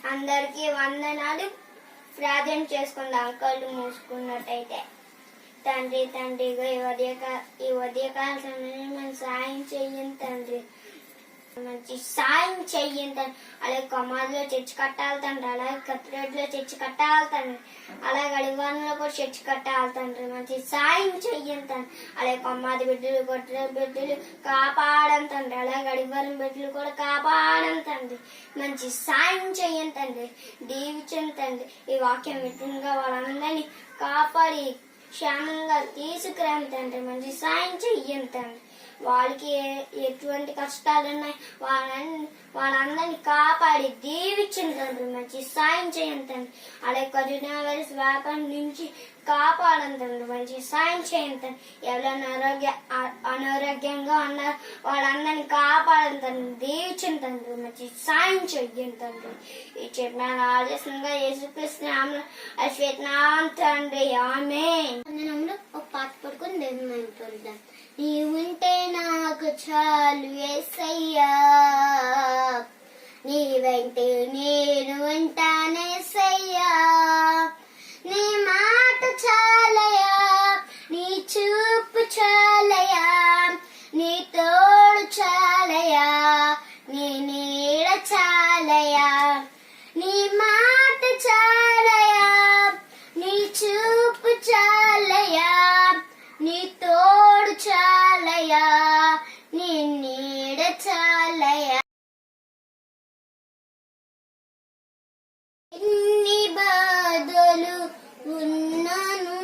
అందరికీ వందనాలు. ప్రార్థన చేసుకుందాం కళ్ళు మూసుకున్నట్టయితే. తండ్రి తండ్రిగా ఈ ఉదయకాల సమయంలో మనం సాయం చెయ్యండి తండ్రి, మంచి సాయం చెయ్యండి తండ్రి. అలాగే కొమ్మాదిలో చర్చి కట్టాలి తండ్రి, అలాగే కత్తిరెడ్డిలో చర్చి కట్టాలి తండ్రి, అలాగే అడివాన్లో కూడా చర్చి కట్టాలి తండ్రి. మంచి సాయం చెయ్యండి తండ్రి. అలాగే కొమ్మాది బిడ్డలు గొడ్డల బిడ్డలు కాపాడం తండ్రి, అలాగే అడివారం బిడ్డలు కూడా కాపాడం తండ్రి. మంచి సాయం చెయ్యండి తండ్రి, దీవించండి తండ్రి. ఈ వాక్యం విధంగా వాళ్ళందరినీ కాపాడి క్షేమంగా తీసుకురండి తండ్రి. మంచి సాయం చెయ్యండి తండ్రి. వాళ్ళకి ఎటువంటి కష్టాలు ఉన్నాయి వాళ్ళందరినీ కాపాడి దీవించండి తండ్రి. మంచి సాయం చేయండి తండ్రి. అలాగే కరోనా వైరస్ వ్యాపారం నుంచి కాపాడండి తండ్రి. మంచి సాయం చేయండి తండ్రి. ఎవరైనా అనారోగ్యంగా ఉన్నారు వాళ్ళందరినీ కాపాడండి తండ్రి, దీవించండి తండ్రి. మంచి సాయం చెయ్యండి తండ్రి. ఈ చెప్పిన ఆలోచనగా యేసుక్రీస్తు నామములో అశ్వేతనాం తండ్రి, ఆమేన్. ఒక పాట పడుకుని దేవుని పొందాం. నీవుంటే నాకు చాలు యేసయ్యా, నీ వెంటే నేను ఉంటానేసయ్యా. నీ మాట చాలయా, నీ చూపు చాలయా, నీ తోడు చాలయా, నీ నీడ చాలయా. నీ మాట చాలయా, నీ చూపు చాలయా, నీ తోడు చాలయా, నీ నీడ చాలయా. ఎన్ని బాధలు ఉన్నాను,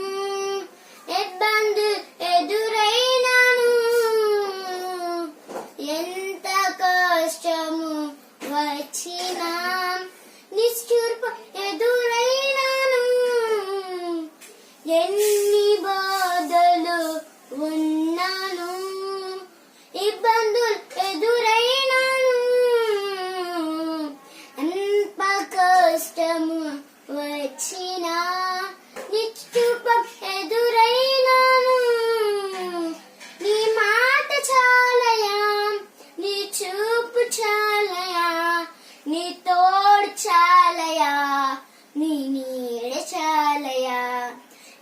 ఇబ్బంది ఎదురైనాను, ఎంత కష్టము వచ్చినా నిష్ఠూర్ప ఎదురైనాను. ఎన్ని బాధలు ఉన్నాను, ఇబ్బందులు ఎదురైనాను, ఎంత కష్టము వచ్చినా నిష్ఠూపం ఎదురైనాను. నీ మాట చాలయా, నీ చూపు చాలయా, నీ తోడు చాలయా, నీ నీడ చాలయా.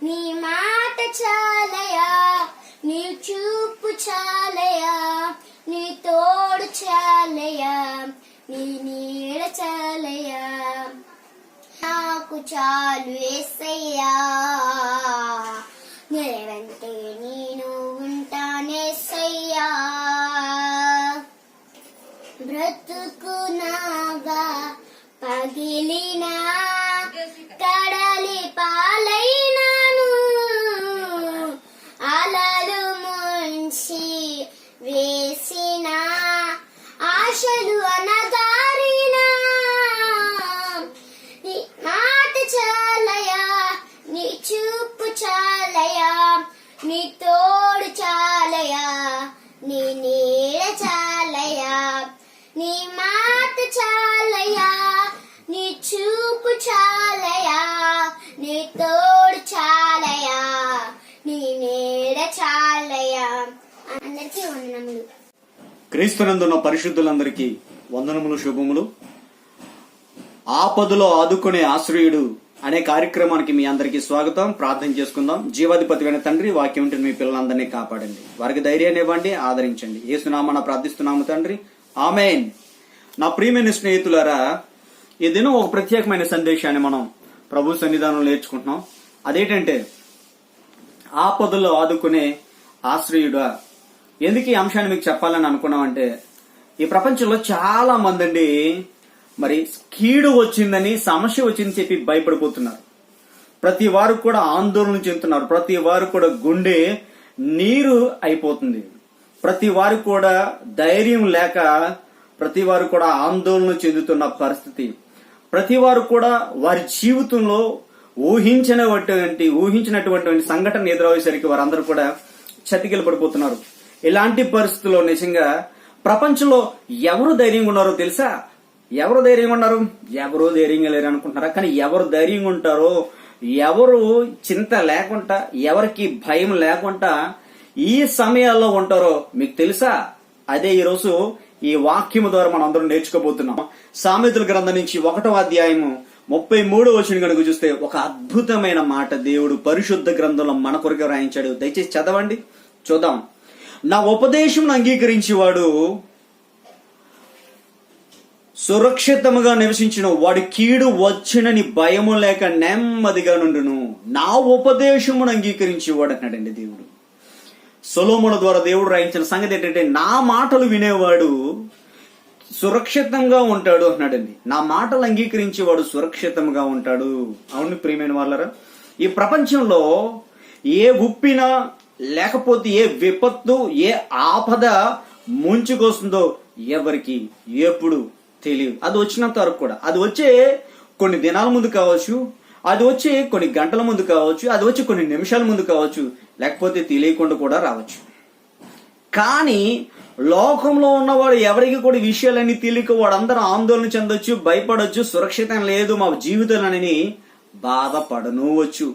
నీ మాట చాలయా, నీ చూపు చాలయా, నీ తోడు చాలయా, నీ నీడ చాలయా. నాకు చాలు యేసయ్యా, నీ వెంటే నేను ఉంటానేసయ్యా. బ్రతుకు నాగా పగిలినా కడలి పాలైనాను, అలలు ముంచి వేసిన ఆశలు అనగారినా. నీ మాట చాలయా, నీ చూపు చాలయా, నీ తోడు చాలయా, నీ నీడ చాలయా. నీ మాట చాలయా, నీ చూపు చాలయా, నీ తోడు చాలయా, నీ నీడ చాలయా. అందరికీ వందనములు. క్రీస్తునందున్న పరిశుద్ధులందరికీ వందనములు, శుభములు. ఆపదలో ఆదుకునే ఆశ్రయుడు అనే కార్యక్రమానికి మీ అందరికీ స్వాగతం. ప్రార్థన చేసుకుందాం. జీవాధిపతివైన తండ్రి, వాక్యం ఉంటే మీ పిల్లలందరినీ కాపాడండి, వారికి ధైర్యాన్ని ఇవ్వండి, ఆదరించండి. యేసునామమున ప్రార్థిస్తున్నాము తండ్రి, ఆమేన్. నా ప్రియమైన స్నేహితులారా, ఈ దినం ఒక ప్రత్యేకమైన సందేశాన్ని మనం ప్రభు సన్నిధానంలో నేర్చుకుంటున్నాం. అదేంటంటే ఆపదలో ఆదుకునే ఆశ్రయుడా. ఎందుకు ఈ అంశాన్ని మీకు చెప్పాలని అనుకున్నామంటే, ఈ ప్రపంచంలో చాలా మంది అండి మరి కీడు వచ్చిందని, సమస్య వచ్చిందని చెప్పి భయపడిపోతున్నారు. ప్రతి వారు కూడా ఆందోళన చెందుతున్నారు. ప్రతి వారు కూడా గుండె నీరు అయిపోతుంది. ప్రతి వారు కూడా ధైర్యం లేక ప్రతి వారు కూడా ఆందోళన చెందుతున్న పరిస్థితి. ప్రతి వారు కూడా వారి జీవితంలో ఊహించినటువంటి సంఘటన ఎదురయ్యేసరికి వారందరూ కూడా చతికిల పడిపోతున్నారు. ఇలాంటి పరిస్థితుల్లో నిజంగా ప్రపంచంలో ఎవరు ధైర్యంగా ఉన్నారో తెలుసా? ఎవరు ధైర్యంగా ఉన్నారు? ఎవరు ధైర్యంగా లేరు అనుకుంటున్నారా? కానీ ఎవరు ధైర్యంగా ఉంటారో, ఎవరు చింత లేకుండా, ఎవరికి భయం లేకుండా ఈ సమయాల్లో ఉంటారో మీకు తెలుసా? అదే ఈరోజు ఈ వాక్యము ద్వారా మనం అందరం నేర్చుకోబోతున్నాం. సామెతల గ్రంథం నుంచి 1వ అధ్యాయము 33వ వచనం కనుక చూస్తే ఒక అద్భుతమైన మాట దేవుడు పరిశుద్ధ గ్రంథంలో మన కొరకు రాయించాడు. దయచేసి చదవండి, చూద్దాం. నా ఉపదేశం అంగీకరించేవాడు సురక్షితముగా నివసించును, వాడి కీడు వచ్చినని భయము లేక నెమ్మదిగా నుండును. నా ఉపదేశమును అంగీకరించేవాడు అన్నాడండి దేవుడు. సొలొమోను ద్వారా దేవుడు రాయించిన సంగతి ఏంటంటే, నా మాటలు వినేవాడు సురక్షితంగా ఉంటాడు అన్నాడండి. నా మాటలు అంగీకరించేవాడు సురక్షితంగా ఉంటాడు. అవును ప్రియమైన వాళ్ళరా, ఈ ప్రపంచంలో ఏ ఉప్పినా లేకపోతే ఏ విపత్తు, ఏ ఆపద ముంచుకొస్తుందో ఎవరికి ఎప్పుడు తెలియదు. అది వచ్చినంత వరకు కూడా, అది వచ్చే కొన్ని దినాల ముందు కావచ్చు, అది వచ్చి కొన్ని గంటల ముందు కావచ్చు, అది వచ్చి కొన్ని నిమిషాల ముందు కావచ్చు, లేకపోతే తెలియకుండా కూడా రావచ్చు. కానీ లోకంలో ఉన్నవాడు ఎవరికి కూడా విషయాలన్నీ తెలియక వాడందరూ ఆందోళన చెందొచ్చు, భయపడొచ్చు, సురక్షితం లేదు మా జీవితాలని బాధపడనవచ్చు.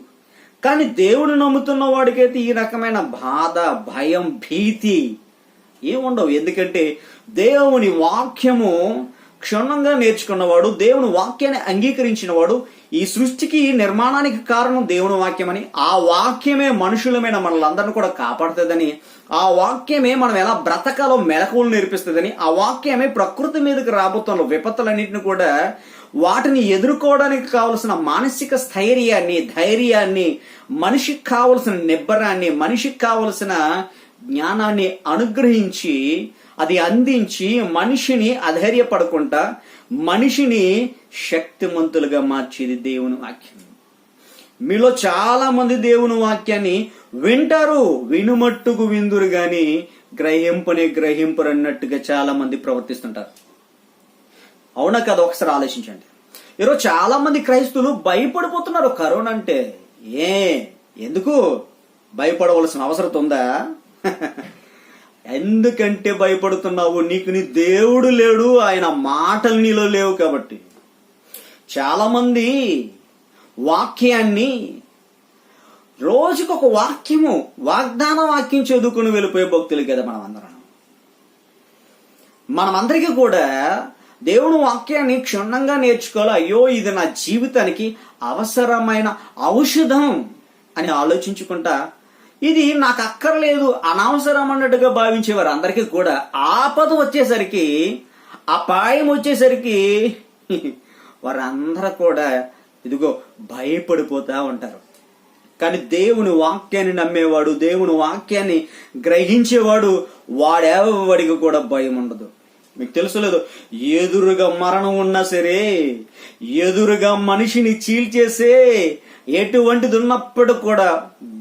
కానీ దేవుడు నమ్ముతున్న వాడికైతే ఈ రకమైన బాధ, భయం, భీతి ఏముండవు. ఎందుకంటే దేవుని వాక్యము క్షుణ్ణంగా నేర్చుకున్నవాడు, దేవుని వాక్యాన్ని అంగీకరించిన వాడు, ఈ సృష్టికి నిర్మాణానికి కారణం దేవుని వాక్యమని, ఆ వాక్యమే మనుషులమైన మనలందరినీ కూడా కాపాడుతుందని, ఆ వాక్యమే మనం ఎలా బ్రతకాలో మెలకువలు నేర్పిస్తుందని, ఆ వాక్యమే ప్రకృతి మీదకి రాబోతున్న విపత్తులన్నింటినీ కూడా వాటిని ఎదుర్కోవడానికి కావలసిన మానసిక స్థైర్యాన్ని, ధైర్యాన్ని, మనిషికి కావలసిన నిబ్బరాన్ని, మనిషికి కావలసిన జ్ఞానాన్ని అనుగ్రహించి అది అందించి మనిషిని అధైర్యపడకుండా మనిషిని శక్తిమంతులుగా మార్చేది దేవుని వాక్యం. మీలో చాలా మంది దేవుని వాక్యాన్ని వింటారు, వినుమట్టుకు విందురు గాని గ్రహింపరు అన్నట్టుగా చాలా మంది ప్రవర్తిస్తుంటారు. అవునా కదా? ఒకసారి ఆలోచించండి. ఈరోజు చాలా మంది క్రైస్తవులు భయపడిపోతున్నారు కరోనా అంటే. ఎందుకు భయపడవలసిన అవసరం ఉందా? ఎందుకంటే భయపడుతున్నావు? నీకు నీ దేవుడు లేడు, ఆయన మాటలు నీలో లేవు కాబట్టి. చాలా మంది వాక్యాన్ని రోజుకొక వాక్యము, వాగ్దాన వాక్యం చదువుకుని వెళ్ళిపోయే భక్తులు కదా మనమందరికీ కూడా దేవుని వాక్యాన్ని క్షుణ్ణంగా నేర్చుకోవాలి. అయ్యో, ఇది నా జీవితానికి అవసరమైన ఔషధం అని ఆలోచించుకుంటా, ఇది నాకు అక్కర్లేదు, అనవసరం అన్నట్టుగా భావించేవారు అందరికీ కూడా ఆపద వచ్చేసరికి, అపాయం వచ్చేసరికి వారందరూ కూడా ఇదిగో భయపడిపోతా ఉంటారు. కానీ దేవుని వాక్యాన్ని నమ్మేవాడు, దేవుని వాక్యాన్ని గ్రహించేవాడు, వాడెవడికి కూడా భయం ఉండదు. మీకు తెలుసులేదు, ఎదురుగా మరణం ఉన్నా సరే, ఎదురుగా మనిషిని చీల్చేసే ఎటువంటిది ఉన్నప్పుడు కూడా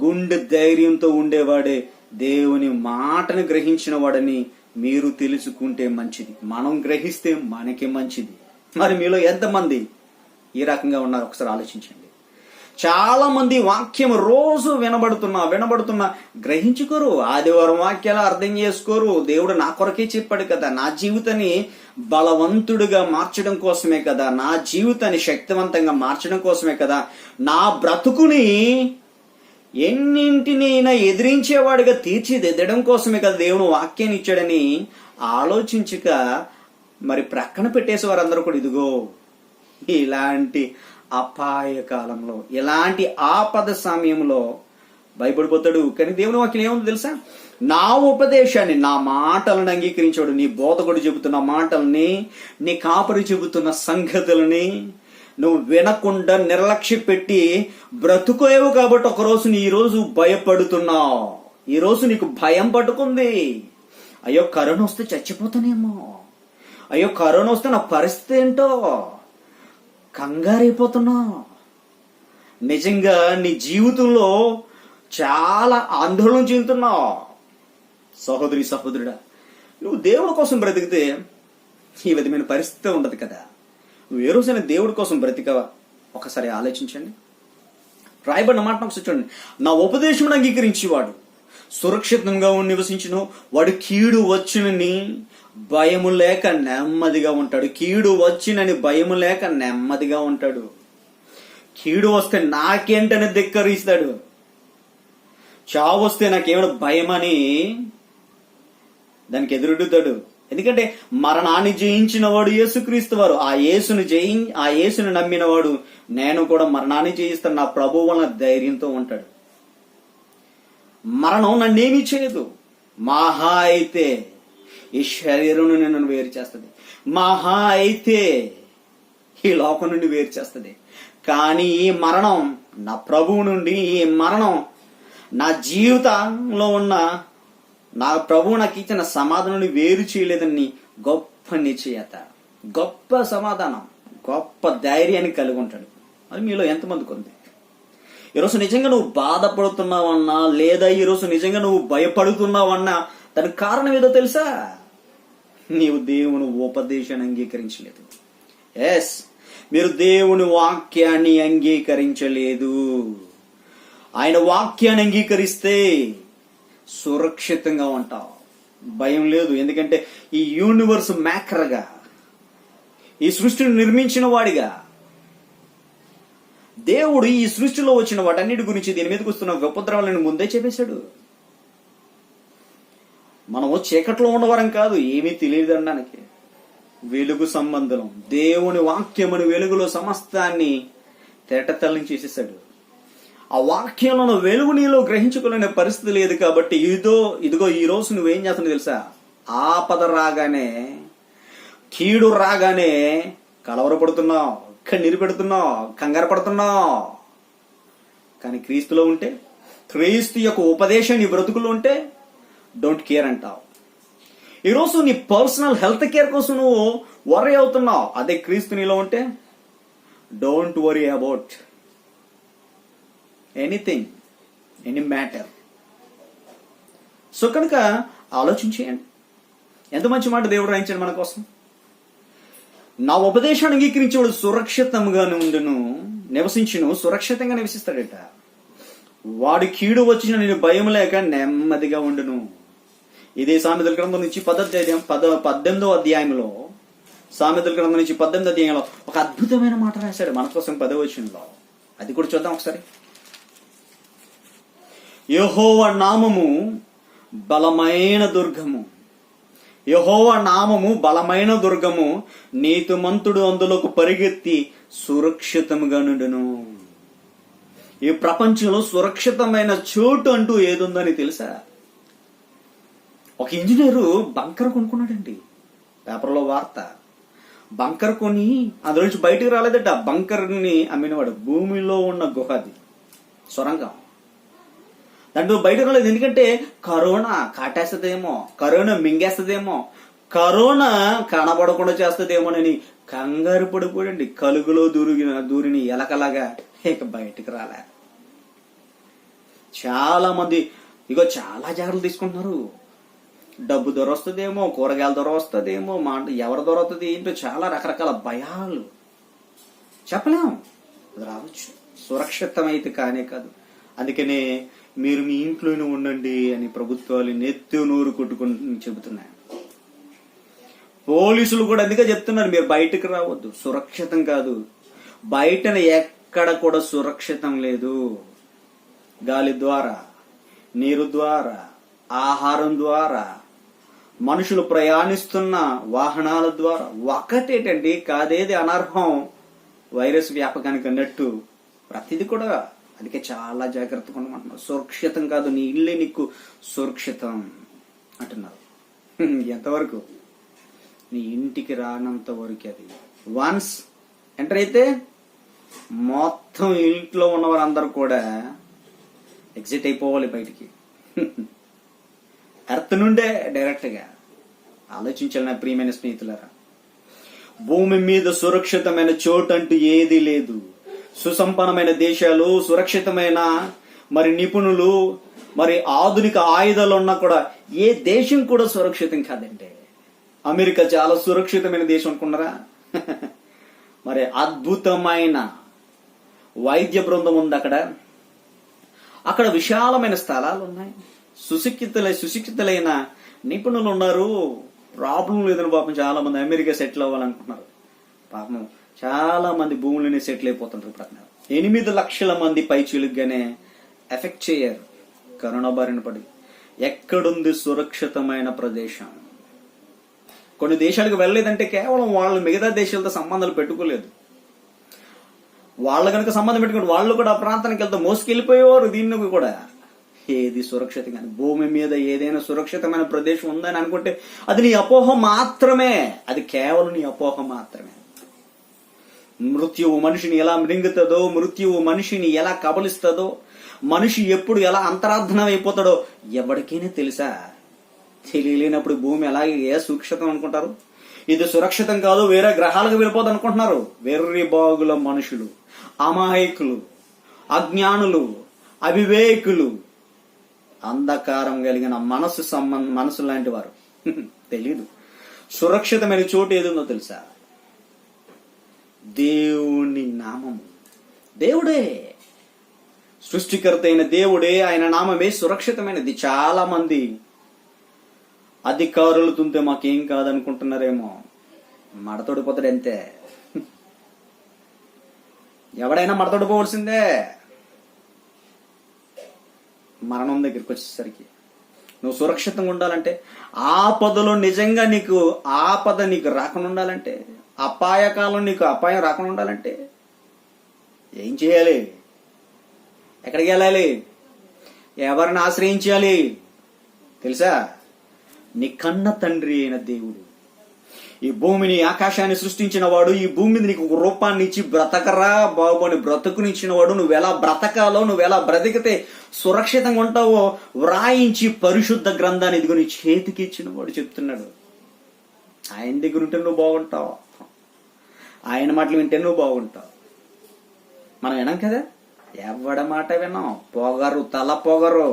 గుండె ధైర్యంతో ఉండేవాడే దేవుని మాటను గ్రహించిన వాడని మీరు తెలుసుకుంటే మంచిది. మనం గ్రహిస్తే మనకి మంచిది. మరి మీలో ఎంతమంది ఈ రకంగా ఉన్నారు ఒకసారి ఆలోచించండి. చాలా మంది వాక్యం రోజు వినబడుతున్నా గ్రహించుకోరు. ఆదివారం వాక్యాలు అర్థం చేసుకోరు. దేవుడు నా కొరకే చెప్పాడు కదా, నా జీవితాన్ని బలవంతుడిగా మార్చడం కోసమే కదా, నా జీవితాన్ని శక్తివంతంగా మార్చడం కోసమే కదా, నా బ్రతుకుని ఎన్నింటినైనా ఎదిరించేవాడిగా తీర్చిదిద్దడం కోసమే కదా దేవుని వాక్యాన్ని ఇచ్చాడని ఆలోచించక మరి ప్రక్కన పెట్టేసి వారందరూ కూడా ఇదిగో ఇలాంటి అపాయ కాలంలో, ఇలాంటి ఆపద సమయంలో భయపడిపోతాడు. కానీ దేవుని వాక్యం ఏముంది తెలుసా? నా ఉపదేశాన్ని, నా మాటలను అంగీకరించాడు. నీ బోధకుడు చెబుతున్న మాటల్ని, నీ కాపరి చెబుతున్న సంగతులని నువ్వు వినకుండా నిర్లక్ష్య పెట్టి బ్రతుకోలేవు కాబట్టి ఒకరోజు ఈరోజు భయపడుతున్నావు. ఈరోజు నీకు భయం పట్టుకుంది. అయ్యో, కరోనా వస్తే చచ్చిపోతానేమో, అయ్యో కరోనా వస్తే నా పరిస్థితి ఏంటో కంగారైపోతున్నావు. నిజంగా నీ జీవితంలో చాలా ఆందోళన చెందుతున్నావు. సహోదరి, సహోదరుడా, నువ్వు దేవుడి కోసం బ్రతికితే ఈ విధమైన పరిస్థితి ఉండదు కదా. నువ్వు ఏ రోజైనా దేవుడి కోసం బ్రతికవా? ఒకసారి ఆలోచించండి. రాయబడిన మాట ఒకసారి చూడండి. నా ఉపదేశం అంగీకరించేవాడు సురక్షితంగా నివసించును, వాడు కీడు వచ్చునని భయము లేక నెమ్మదిగా ఉంటాడు. కీడు వచ్చినని భయము లేక నెమ్మదిగా ఉంటాడు. కీడు వస్తే నాకేంటని ధిక్కరిస్తాడు. చావు వస్తే నాకేమైనా భయమని దానికి ఎదురుడుతాడు. ఎందుకంటే మరణాన్ని జయించిన వాడు యేసుక్రీస్తు వారు. ఆ యేసుని నమ్మిన వాడు నేను కూడా మరణాన్ని జయిస్తాను, నా ప్రభువు వలన ధైర్యంతో ఉంటాడు. మరణం నన్నేమీ చేయదు. మహా అయితే ఈ శరీరం నుండి నన్ను వేరు చేస్తుంది, మహా అయితే ఈ లోకం నుండి వేరు చేస్తుంది. కానీ ఈ మరణం నా ప్రభువు నుండి, ఈ మరణం నా జీవితంలో ఉన్న నా ప్రభువు నాకు ఇచ్చిన సమాధానాన్ని వేరు చేయలేదని గొప్ప నిశ్చయత, గొప్ప సమాధానం, గొప్ప ధైర్యాన్ని కలిగి ఉంటాడు. అది మీలో ఎంతమందికి ఉంది? ఈరోజు నిజంగా నువ్వు బాధపడుతున్నావన్నా, లేదా ఈరోజు నిజంగా నువ్వు భయపడుతున్నావన్నా దానికి కారణం ఏదో తెలుసా? నీవు దేవుని ఉపదేశాన్ని అంగీకరించలేదు. ఎస్, మీరు దేవుని వాక్యాన్ని అంగీకరించలేదు. ఆయన వాక్యాన్ని అంగీకరిస్తే సురక్షితంగా ఉంటావు, భయం లేదు. ఎందుకంటే ఈ యూనివర్స్ మేకర్గా, ఈ సృష్టిని నిర్మించిన వాడిగా దేవుడు ఈ సృష్టిలో వచ్చిన వాటన్నిటి గురించి, దీని మీదకి వస్తున్న ఉపద్రవాలను ముందే చెప్పేశాడు. మనము చీకట్లో ఉన్నవారం కాదు, ఏమీ తెలియదు అనడానికి. వెలుగు సంబంధం, దేవుని వాక్యముని వెలుగులో సమస్తాన్ని తేటతల్లం చేసేసాడు. ఆ వాక్యంలో వెలుగు నీలో గ్రహించుకునే పరిస్థితి లేదు. కాబట్టి ఇదిగో ఈ రోజు నువ్వేం చేస్తున్నావు తెలుసా? ఆపద రాగానే, కీడు రాగానే కలవరపడుతున్నావు, కన్నీరు పెడుతున్నావు, కంగారు పడుతున్నావు. కానీ క్రీస్తులో ఉంటే, క్రీస్తు యొక్క ఉపదేశం నీ బ్రతుకులో ఉంటే డోంట్ కేర్ అంటావు. ఈరోజు నీ పర్సనల్ హెల్త్ కేర్ కోసం నువ్వు వరీ అవుతున్నావు. అదే క్రీస్తు నీలో ఉంటే don't worry about anything, any matter. So కనుక ఆలోచించేయండి. ఎంత మంచి మాట దేవుడు రాయించాడు మన కోసం. నా ఉపదేశాన్ని అంగీకరించేవాడు సురక్షితంగా ఉండును, నివసించును, సురక్షితంగా నివసిస్తాడట. వాడి కీడు వచ్చిన నేను భయం లేక నెమ్మదిగా ఉండును. ఇదే సామెతల గ్రంథం నుంచి 18వ అధ్యాయంలో, సామెతల గ్రంథం నుంచి 18వ అధ్యాయంలో ఒక అద్భుతమైన మాట రాశాడు మన కోసం 10వ వచనంలో. అది కూడా చూద్దాం ఒకసారి. యెహోవా నామము బలమైన దుర్గము, యెహోవా నామము బలమైన దుర్గము, నీతిమంతుడు అందులోకి పరిగెత్తి సురక్షితముగా నుండును. ఈ ప్రపంచంలో సురక్షితమైన చోటు అంటూ ఏదుందని తెలుసా? ఒక ఇంజనీరు బంకర్ కొనుక్కున్నాడండి. పేపర్లో వార్త. బంకర్ కొని అందులో నుంచి బయటకు రాలేదట. బంకర్ని అమ్మినవాడు. భూమిలో ఉన్న గుహ, అది సొరంగం. దాంట్లో బయటకు రాలేదు. ఎందుకంటే కరోనా కాటేస్తుందేమో, కరోనా మింగేస్తుందేమో, కరోనా కనబడకుండా చేస్తుందేమోనని కంగారు పడిపోయండి. కలుగులో దూరిని ఎలకలాగా ఇక బయటకు రాలే. చాలా మంది చాలా జాగ్రత్తలు తీసుకుంటున్నారు. డబ్బు దొర వస్తుందేమో, కూరగాయల దొర వస్తుందేమో, ఎవరి దొర వస్తుంది ఏంటో చాలా రకరకాల భయాలు. చెప్పలేం, అది రావచ్చు. సురక్షితమైతే కానే కాదు. అందుకనే మీరు మీ ఇంట్లోనే ఉండండి అని ప్రభుత్వాలు నెత్తి నోరు కొట్టుకుని చెబుతున్నాయి. పోలీసులు కూడా అందుకే చెప్తున్నారు, మీరు బయటకు రావద్దు, సురక్షితం కాదు. బయటన ఎక్కడ కూడా సురక్షితం లేదు. గాలి ద్వారా, నీరు ద్వారా, ఆహారం ద్వారా, మనుషులు ప్రయాణిస్తున్న వాహనాల ద్వారా. ఒకటేటండి, కాదేది అనర్హం, వైరస్ వ్యాపకానికి అన్నట్టు ప్రతిది కూడా. అందుకే చాలా జాగ్రత్తగా ఉండమంటున్నారు. సురక్షితం కాదు, నీ ఇల్లే నీకు సురక్షితం అంటున్నారు. ఎంతవరకు? నీ ఇంటికి రానంత వరకు. అది వన్స్ ఎంటర్ అయితే మొత్తం ఇంట్లో ఉన్నవారు అందరూ కూడా ఎగ్జిట్ అయిపోవాలి బయటికి. ఎర్త్ నుండే డైరెక్ట్ గా. ఆలోచించాలి నా ప్రియమైన స్నేహితులారా. భూమి మీద సురక్షితమైన చోటు అంటూ ఏదీ లేదు. సుసంపన్నమైన దేశాలు, సురక్షితమైన నిపుణులు, ఆధునిక ఆయుధాలు ఉన్నా కూడా ఏ దేశం కూడా సురక్షితం కాదండి. అమెరికా చాలా సురక్షితమైన దేశం అనుకున్నారా? అద్భుతమైన వైద్య బృందం ఉంది అక్కడ విశాలమైన స్థలాలు ఉన్నాయి. సుశిక్షితులైన నిపుణులు ఉన్నారు. ప్రాబ్లం లేదని పాపం చాలా మంది అమెరికా సెటిల్ అవ్వాలనుకుంటున్నారు. పాపం చాలా మంది భూములని సెటిల్ అయిపోతుంటారు. 8 లక్షల మంది పైచీలుగానే ఎఫెక్ట్ చేయరు కరోనా బారిన పడి. ఎక్కడుంది సురక్షితమైన ప్రదేశం? కొన్ని దేశాలకు వెళ్ళలేదంటే కేవలం వాళ్ళు మిగతా దేశాలతో సంబంధాలు పెట్టుకోలేదు. వాళ్ళు కనుక సంబంధం పెట్టుకుంటే వాళ్ళు కూడా ఆ ప్రాంతానికి వెళ్తే మోసుకెళ్ళిపోయేవారు దీన్ని కూడా. ఏది సురక్షితంగా, భూమి మీద ఏదైనా సురక్షితమైన ప్రదేశం ఉందని అనుకుంటే అది నీ అపోహ మాత్రమే. అది కేవలం నీ అపోహ మాత్రమే. మృత్యువు మనిషిని ఎలా మృంగుతుందో, మృత్యువు మనిషిని ఎలా కబలిస్తుందో, మనిషి ఎప్పుడు ఎలా అంతరార్థనం అయిపోతాడో ఎవరికైనా తెలుసా? తెలియలేనప్పుడు భూమి అలాగే ఏ సురక్షితం అనుకుంటారు? ఇది సురక్షితం కాదు, వేరే గ్రహాలకు వెళ్ళిపోదు అనుకుంటున్నారు. వెర్రి బాగుల మనుషులు, అమాయకులు, అజ్ఞానులు, అవివేకులు, అంధకారం కలిగిన మనసు లాంటి వారు. తెలీదు సురక్షితమైన చోటు ఏదుందో తెలుసా? దేవుని నామము. దేవుడే సృష్టికర్త అయిన దేవుడే, ఆయన నామమే సురక్షితమైనది. చాలా మంది అధికారులు తుంటే మాకేం కాదనుకుంటున్నారేమో. మడతోడిపోతాడు అంతే. ఎవడైనా మడతోడిపోవలసిందే మరణం దగ్గరికి వచ్చేసరికి. నువ్వు సురక్షితంగా ఉండాలంటే, ఆపదలో నిజంగా నీకు ఆపద నీకు రాకుండా ఉండాలంటే, అపాయకాలం నీకు అపాయం రాకుండా ఉండాలంటే ఏం చేయాలి? ఎక్కడికి వెళ్ళాలి? ఎవరిని ఆశ్రయించాలి తెలుసా? నీ కన్న తండ్రి అయిన దేవుడు. ఈ భూమిని ఆకాశాన్ని సృష్టించిన వాడు, ఈ భూమి మీద నీకు ఒక రూపాన్ని ఇచ్చి బ్రతకరా బాబు అని బ్రతుకునిచ్చిన వాడు, నువ్వెలా బ్రతకాలో, నువ్వెలా బ్రతికితే సురక్షితంగా ఉంటావో వ్రాయించి పరిశుద్ధ గ్రంథాన్ని ఇదిగో నీ చేతికి ఇచ్చిన వాడు చెప్తున్నాడు. ఆయన దగ్గర ఉంటే నువ్వు బాగుంటావు, ఆయన మాటలు వింటే నువ్వు బాగుంటావు. మనం వినాం కదా, ఎవడ మాట విన్నాం? పొగరు, తల పొగరు.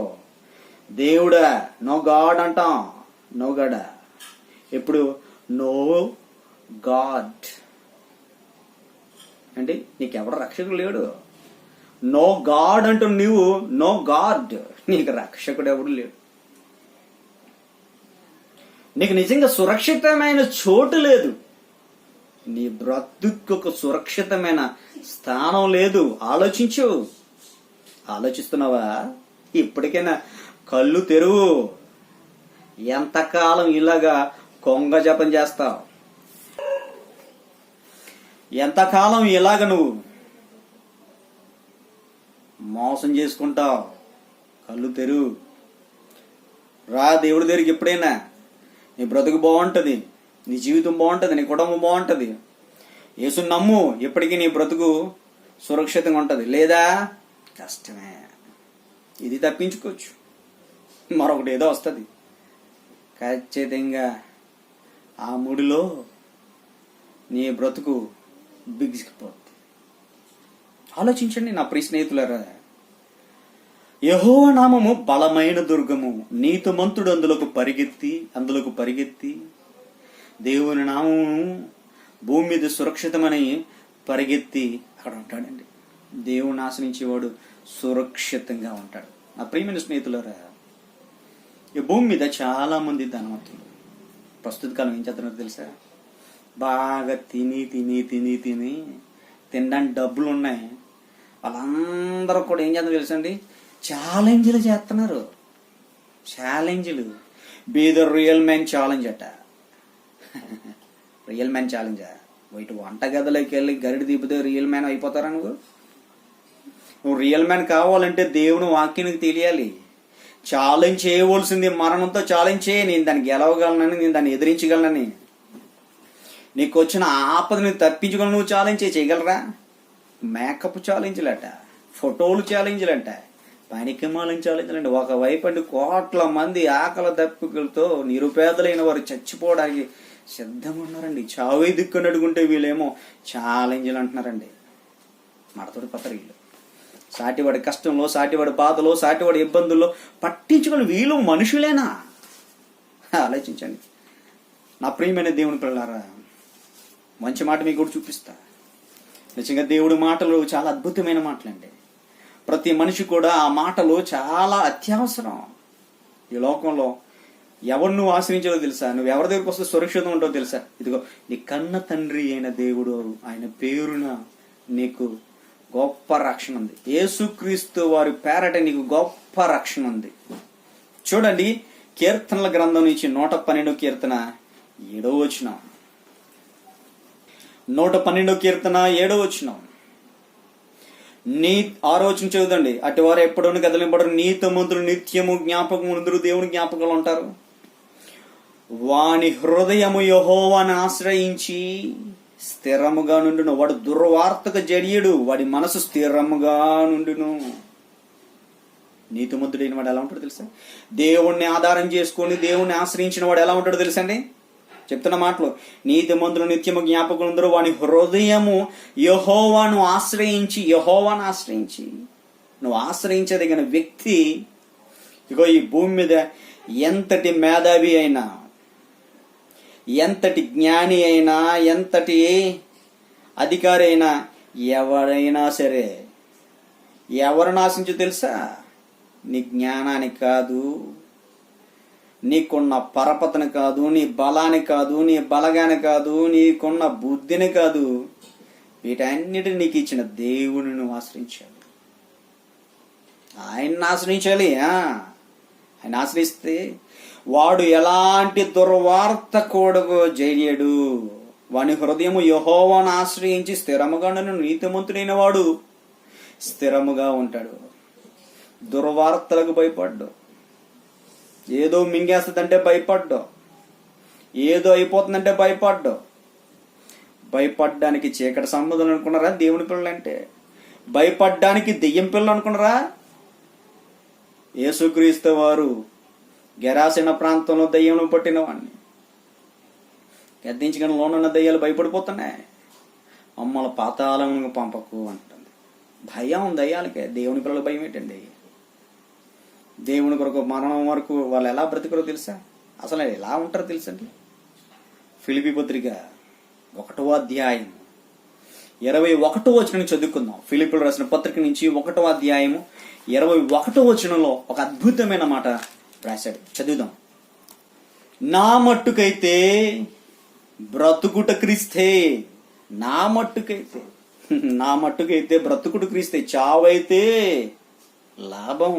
దేవుడా, నో గాడ్ అంటాం. నో గాడా? ఎప్పుడు నో గాడ్ అంటే నీకెవడ రక్షకుడు లేడు. నో గాడ్ అంటూ నువ్వు నో గాడ్, నీకు రక్షకుడు ఎవడు లేడు. నీకు నిజంగా సురక్షితమైన చోటు లేదు. నీ బ్రతుకు ఒక సురక్షితమైన స్థానం లేదు. ఆలోచించు. ఆలోచిస్తున్నావా? ఇప్పటికైనా కళ్ళు తెరువు. ఎంతకాలం ఇలాగా కొంగ జపం చేస్తావు? ఎంతకాలం ఇలాగ నువ్వు మోసం చేసుకుంటావు? కళ్ళు తెరువు. రా దేవుడి దగ్గరికి. ఎప్పుడైనా నీ బ్రతుకు బాగుంటది, నీ జీవితం బాగుంటది, నీ కుటుంబం బాగుంటది. యేసుని నమ్ము, ఎప్పటికీ నీ బ్రతుకు సురక్షితంగా ఉంటది. లేదా కష్టమే. ఇది తప్పించుకోవచ్చు, మరొకటి ఏదో వస్తుంది. ఖచ్చితంగా ఆ ముడిలో నీ బ్రతుకు బిగిసిపోతుంది. ఆలోచించండి నా ప్రియ స్నేహితులారా. యెహోవా నామము బలమైన దుర్గము, నీతిమంతుడు అందులోకి పరిగెత్తి దేవుని నామము భూమి మీద సురక్షితమని పరిగెత్తి అక్కడ ఉంటాడండి. దేవుని ఆశ్రయించేవాడు సురక్షితంగా ఉంటాడు. నా ప్రియమైన స్నేహితులారా, ఈ భూమి మీద చాలా మంది ధనవంతులు ప్రస్తుత కాలం ఏం చేస్తున్నారు తెలుసా? బాగా తిని తినడానికి డబ్బులు ఉన్నాయి. వాళ్ళందరూ కూడా ఏం చేస్తున్నారు తెలుసా అండి? ఛాలెంజ్లు చేస్తున్నారు. ఛాలెంజ్లు. Be the real man challenge అట. రియల్ మ్యాన్ ఛాలెంజా? ఇటు వంటగదిలోకి వెళ్ళి గరిడి దీపితే రియల్ మ్యాన్ అయిపోతారా? నువ్వు రియల్ మ్యాన్ కావాలంటే దేవుని వాక్యానికి తెలియాలి. ఛాలెంజ్ చేయవలసింది మరణంతో ఛాలెంజ్ చేయి. నేను దాన్ని గెలవగలనని, నేను దాన్ని ఎదిరించగలనని, నీకు వచ్చిన ఆపదని తప్పించుకొని నువ్వు ఛాలెంజ్ చేయగలరా? మేకప్ ఛాలెంజ్లట, ఫోటోలు ఛాలెంజ్లంట, పనికిమాలిన ఛాలెంజ్లంట. ఒకవైపు అండి కోట్ల మంది ఆకలి దప్పికలతో నిరుపేదలైన వారు చచ్చిపోవడానికి సిద్ధంగా ఉన్నారండి. చావే దిక్కుని అడుగుంటే వీళ్ళేమో ఛాలెంజ్లు అంటున్నారండి. మడతోడి పత్ర వీళ్ళు. సాటివాడి కష్టంలో, సాటివాడి బాధలో, సాటివాడి ఇబ్బందుల్లో పట్టించుకొని వీళ్ళు మనుషులేనా? ఆలోచించండి నా ప్రియమైన దేవుని పిల్లారా. మంచి మాట మీకు కూడా చూపిస్తా. నిజంగా దేవుడి మాటలు చాలా అద్భుతమైన మాటలండి. ప్రతి మనిషి కూడా ఆ మాటలు చాలా అత్యవసరం. ఈ లోకంలో ఎవరు నువ్వు ఆశ్రయించాలో తెలుసా? నువ్వు ఎవరి దగ్గరికి వస్తే సురక్షితం ఉంటావో తెలుసా? ఇదిగో నీ కన్న తండ్రి అయిన దేవుడు, ఆయన పేరున నీకు గొప్ప రక్షణ ఉంది. యేసుక్రీస్తు వారి పేరట నీకు గొప్ప రక్షణ ఉంది. చూడండి, కీర్తనల గ్రంథం నుంచి 112 కీర్తన 7వ వచనం, 112వ కీర్తన 7వ వచనం. 6వ వచనం చదువుదండి. అటు వారు ఎప్పుడూ కదలింపడరు, నీతిమంతులు నిత్యము జ్ఞాపకం ఉందరు. దేవుని జ్ఞాపకాలు ఉంటారు. వాని హృదయము యెహోవాను ఆశ్రయించి స్థిరముగా నుండును. వాడు దుర్వార్తకు జడియుడు, వాడి మనసు స్థిరముగా నుండును. నీతిమంతుడైన వాడు ఎలా ఉంటాడో తెలుసా? దేవుణ్ణి ఆధారం చేసుకొని దేవుణ్ణి ఆశ్రయించిన వాడు ఎలా ఉంటాడో తెలుసా అండి? చెప్తున్న మాటలు, నీతిమంతులు నిత్యము జ్ఞాపకులు అందరూ వాని హృదయము యెహోవాను ఆశ్రయించి. నువ్వు ఆశ్రయించదగిన వ్యక్తి ఇగో ఈ భూమి మీద ఎంతటి మేధావి అయినా, ఎంతటి జ్ఞాని అయినా, ఎంతటి అధికారి అయినా, ఎవరైనా సరే ఎవరిని ఆశించు తెలుసా? నీ జ్ఞానానికి కాదు, నీకున్న పరపతని కాదు, నీ బలాన్ని కాదు, నీ బలగాని కాదు, నీకున్న బుద్ధిని కాదు, వీటన్నిటిని నీకు ఇచ్చిన దేవుని నువ్వు ఆశ్రయించాలి. ఆయన్ని ఆశ్రయించాలి. ఆయన ఆశ్రయిస్తే వాడు ఎలాంటి దుర్వార్త కూడగు జయడు. వాని హృదయము యెహోవాను ఆశ్రయించి స్థిరముగా నీతిమంతుడైన వాడు స్థిరముగా ఉంటాడు. దుర్వార్తలకు భయపడ్డు, ఏదో మింగేస్తుందంటే భయపడ్డు, ఏదో అయిపోతుందంటే భయపడ్డు. భయపడ్డానికి చీకటి సంబంధం అనుకున్నారా దేవుని పిల్లలు అంటే? భయపడ్డానికి దెయ్యం పిల్లలు అనుకున్నారా? యేసుక్రీస్తు వారు గెరాసిన ప్రాంతంలో దయ్యం పట్టిన వాడిని గద్దించగానే లోనున్న దయ్యాలు భయపడిపోతున్నాయి. మమ్మల్ని పాతాళమునకు పంపకు అంటుంది. భయం దయ్యాలకే. దేవుని పిల్లల భయం ఏంటండి? దేవుని కొరకు మరణం వరకు వాళ్ళు ఎలా బ్రతికరో తెలుసా? అసలు ఎలా ఉంటారో తెలుసండి? ఫిలిప్పీ పత్రిక 1వ అధ్యాయం 21వ వచనం చదువుకుందాం. ఫిలిప్పీలు రాసిన పత్రిక నుంచి 1వ అధ్యాయము 21వ వచనంలో ఒక అద్భుతమైన మాట రాశాడు. చదువుదాం. నా మట్టుకైతే బ్రతుకుట క్రీస్తే. నా మట్టుకైతే బ్రతుకుట క్రీస్తే, చావైతే లాభం.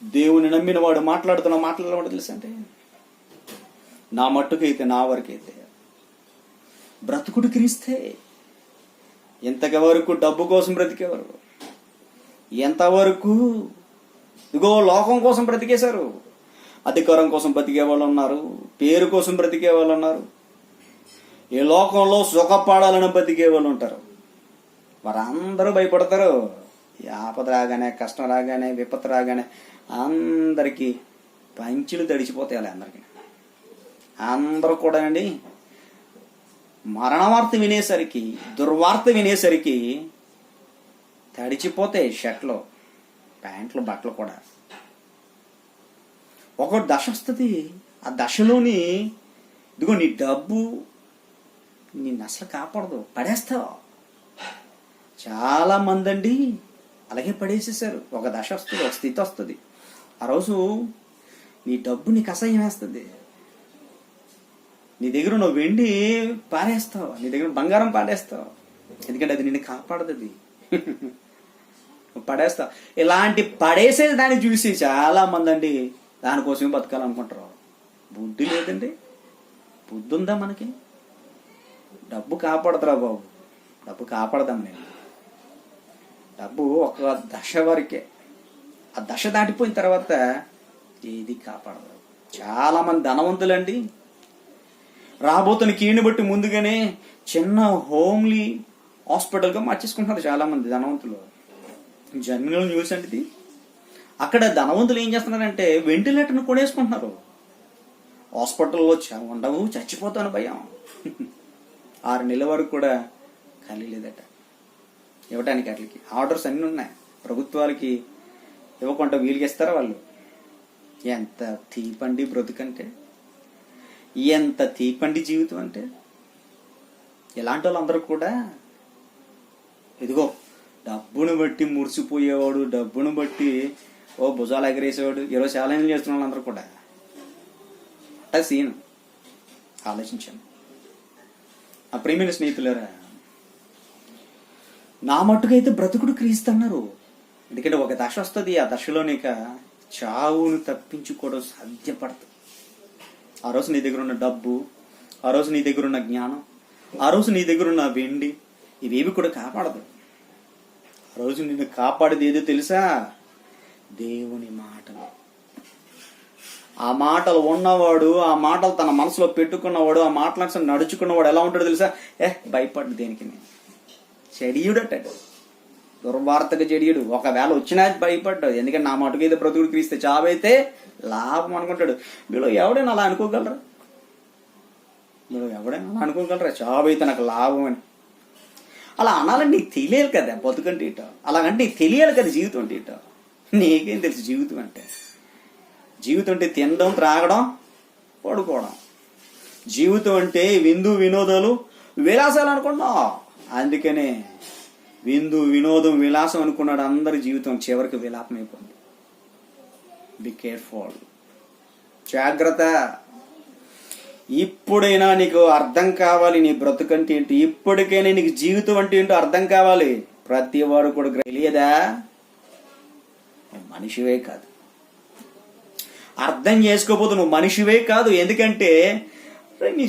దేవుని నమ్మిన వాడు మాట్లాడుతున్న మాట్లాడవాడు తెలుసా అంటే? నా మట్టుకైతే, నా వరకైతే బ్రతుకుడు క్రీస్తే. ఎంతవరకు డబ్బు కోసం బ్రతికేవారు, ఎంతవరకు ఇదిగో లోకం కోసం బ్రతికేశారు. అధికారం కోసం బ్రతికే వాళ్ళు ఉన్నారు, పేరు కోసం బ్రతికే వాళ్ళు ఉన్నారు, ఈ లోకంలో సుఖపడాలని బ్రతికే వాళ్ళు ఉంటారు. వారందరూ భయపడతారు. ఆపద రాగానే, కష్టం రాగానే, విపత్తు రాగానే అందరికీ పంచులు తడిచిపోతాయి. అందరికీ అందరూ కూడా అండి మరణ వార్త వినేసరికి, దుర్వార్త వినేసరికి తడిచిపోతాయి షర్ట్లు, ప్యాంట్లు, బట్టలు కూడా. ఒక దశ వస్తుంది. ఆ దశలోని ఇదిగో నీ డబ్బు నిన్ను అసలు కాపాడదు, పడేస్తావు. చాలా మంది అండి అలాగే పడేసేసారు. ఒక దశ వస్తుంది, ఒక స్థితి వస్తుంది. ఆ రోజు నీ డబ్బు నీకు అసహ్యం వేస్తుంది. నీ దగ్గర నువ్వు వెండి పారేస్తావు, నీ దగ్గర బంగారం పారేస్తావు, ఎందుకంటే అది నిన్ను కాపాడదు. పడేస్తావు. ఇలాంటి పడేసే దాన్ని చూసి చాలా మంది అండి దానికోసమే బతకాలనుకుంటారు. బుద్ధి లేదండి. బుద్ధి ఉందా మనకి? డబ్బు కాపాడదురా బాబు, డబ్బు కాపాడదాం. నేను డబ్బు ఒక దశ వరకే. ఆ దశ దాటిపోయిన తర్వాత ఏది కాపాడదు. చాలా మంది ధనవంతులండి రాబోతున్న కీడుని బట్టి ముందుగానే చిన్న హోమ్లీ హాస్పిటల్గా మార్చేసుకుంటున్నారు చాలా మంది ధనవంతులు. జర్మనీలో న్యూస్ అంటే ఇది. అక్కడ ధనవంతులు ఏం చేస్తున్నారంటే వెంటిలేటర్ను కొనేసుకుంటున్నారు. హాస్పిటల్లో ఉండవు, చచ్చిపోతాను భయం. 6 నెలల వరకు కూడా ఖాళీ లేదట ఇవ్వటానికి. అట్లకి ఆర్డర్స్ అన్నీ ఉన్నాయి. ప్రభుత్వాలకి ఇవ్వకుండా వీలుగా ఇస్తారా వాళ్ళు? ఎంత తీపండి బ్రతుకంటే, ఎంత తీపండి జీవితం అంటే. ఇలాంటి వాళ్ళందరూ కూడా ఇదిగో డబ్బును బట్టి మురిసిపోయేవాడు, డబ్బును బట్టి భుజాలు ఎగరేసేవాడు, 20 ఛాలెంజ్లు చేస్తున్న వాళ్ళందరూ కూడా అట్ట సీన్. ఆలోచించాను. ఆ ప్రియమైన స్నేహితులారా, నా మట్టుకైతే బ్రతుకుడు క్రీస్తన్నారు. ఎందుకంటే ఒక దశ వస్తుంది. ఆ దశలోనిక చావును తప్పించుకోవడం సాధ్యపడదు. ఆ రోజు నీ దగ్గర ఉన్న డబ్బు, ఆ రోజు నీ దగ్గర ఉన్న జ్ఞానం, ఆ రోజు నీ దగ్గర ఉన్న వెండి, ఇవేవి కూడా కాపాడదు. ఆ రోజు నిన్ను కాపాడేది ఏదో తెలుసా? దేవుని మాటలు. ఆ మాటలు ఉన్నవాడు, ఆ మాటలు తన మనసులో పెట్టుకున్నవాడు, ఆ మాటలను నడుచుకున్నవాడు ఎలా ఉంటాడో తెలుసా? భయపడ్డు దేనికి, చెడియుడటాడు, దుర్వార్తగా చెడియుడు. ఒకవేళ వచ్చినా భయపడ్డాడు, ఎందుకంటే నా మటుకు ఏదో బ్రతుకుడు క్రీస్తే చావైతే లాభం అనుకుంటాడు. వీళ్ళు ఎవడైనా అలా అనుకోగలరా? చావైతే నాకు లాభం అని అలా అనాలని నీకు తెలియాలి కదా బతుకంటే ఇటో. అలాగంటే నీకు తెలియాలి కదా జీవితం అంటే ఇటో. నీకేం తెలుసు జీవితం అంటే? జీవితం అంటే తినడం, త్రాగడం, పడుకోవడం. జీవితం అంటే విందు వినోదాలు, విలాసాలు అనుకున్నావు. అందుకనే విందు వినోదం విలాసం అనుకున్నాడు. అందరి జీవితం చివరికి విలాపం అయిపోయింది. బి కేర్ఫుల్, జాగ్రత్త. ఇప్పుడైనా నీకు అర్థం కావాలి నీ బ్రతుకంటే ఏంటి. ఇప్పటికైనా నీకు జీవితం అంటే ఏంటో అర్థం కావాలి. ప్రతి వాడు కూడా తెలియదా? మనిషివే కాదు. అర్థం చేసుకోకపోతే నువ్వు మనిషివే కాదు. ఎందుకంటే నీ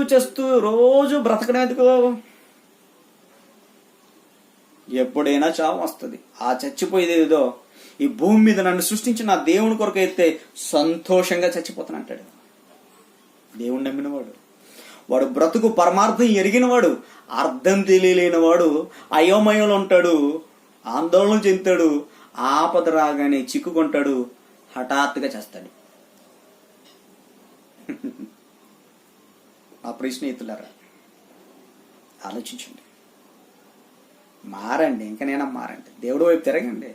చస్తూ రోజు బ్రతకడం ఎందుకు? ఎప్పుడైనా చావు వస్తుంది. ఆ చచ్చిపోయేది ఏదో ఈ భూమి మీద నన్ను సృష్టించిన నా దేవుని కొరకు అయితే సంతోషంగా చచ్చిపోతాను అంటాడు. దేవుణ్ణి నమ్మినవాడు, వాడు బ్రతుకు పరమార్థం ఎరిగినవాడు, అర్థం తెలియలేనివాడు అయోమయంలో ఉంటాడు, ఆందోళన చెందుతాడు, ఆపద రాగానే చిక్కుకుంటాడు, హఠాత్తుగా చేస్తాడు. ఆ స్నేహితులారా, ఆలోచించండి, మారండి. ఇంకా నేనా మారండి, దేవుడి వైపు తిరగండి.